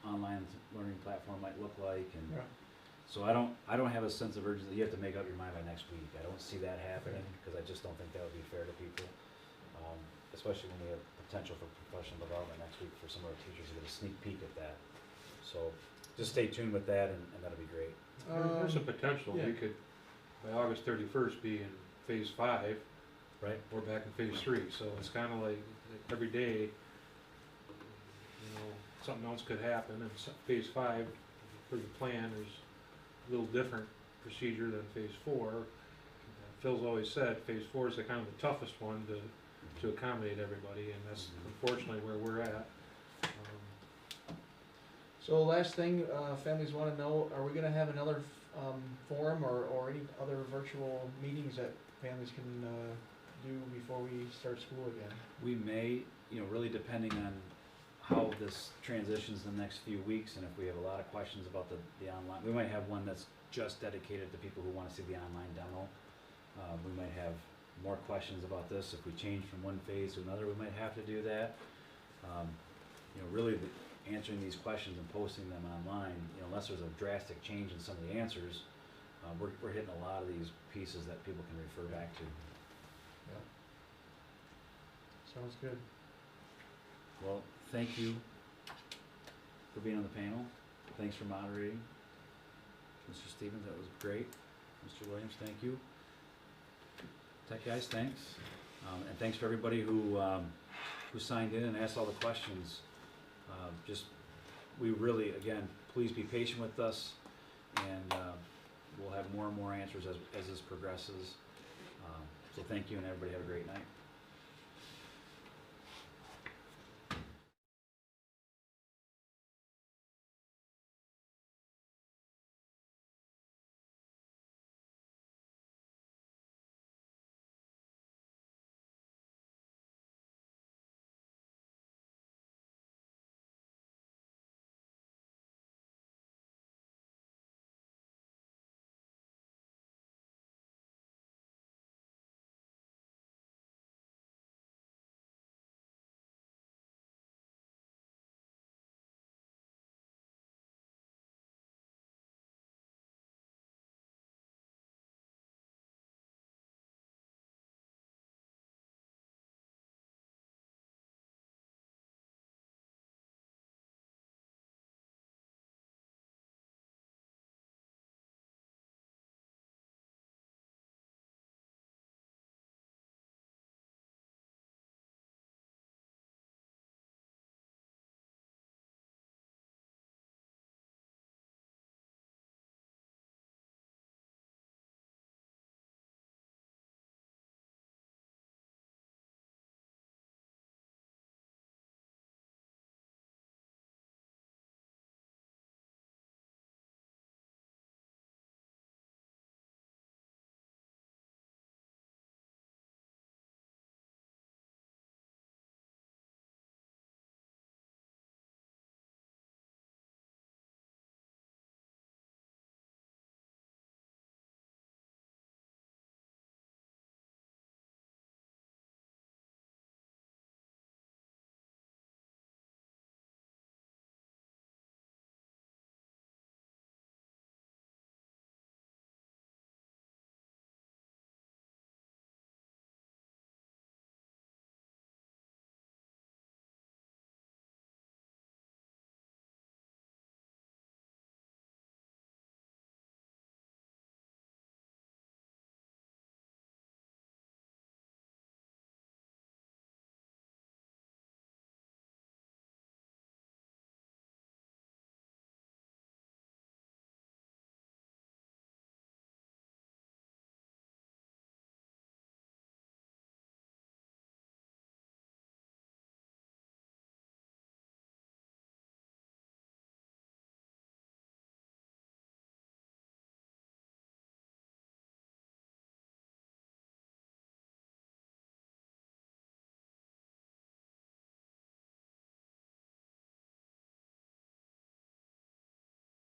online learning platform might look like, and Yeah. so I don't have a sense of urgency. You have to make up your mind by next week. I don't see that happening, because I just don't think that would be fair to people. Especially when we have potential for professional development next week for some of our teachers to get a sneak peek at that. So just stay tuned with that, and that'll be great. There's a potential, yeah. we could, by August 31st, be in phase 5, Right? we're back in phase 3, so it's kinda like every day, you know, something else could happen, and phase 5, for the plan, is a little different procedure than phase 4. Phil's always said, phase 4 is the kind of the toughest one to accommodate everybody, and that's unfortunately where we're at. So last thing, families wanna know, are we gonna have another, forum or any other virtual meetings that families can, do before we start school again? We may, you know, really depending on how this transitions in the next few weeks, and if we have a lot of questions about the online, we might have one that's just dedicated to people who wanna see the online demo. We might have more questions about this. If we change from one phase to another, we might have to do that. You know, really answering these questions and posting them online, you know, unless there's a drastic change in some of the answers, we're hitting a lot of these pieces that people can refer back to. Yeah. Sounds good. Well, thank you for being on the panel. Thanks for moderating. Mr. Stevens, that was great. Mr. Williams, thank you. Tech guys, thanks. And thanks for everybody who signed in and asked all the questions. We really, again, please be patient with us, and we'll have more and more answers as this progresses. So thank you, and everybody have a great night.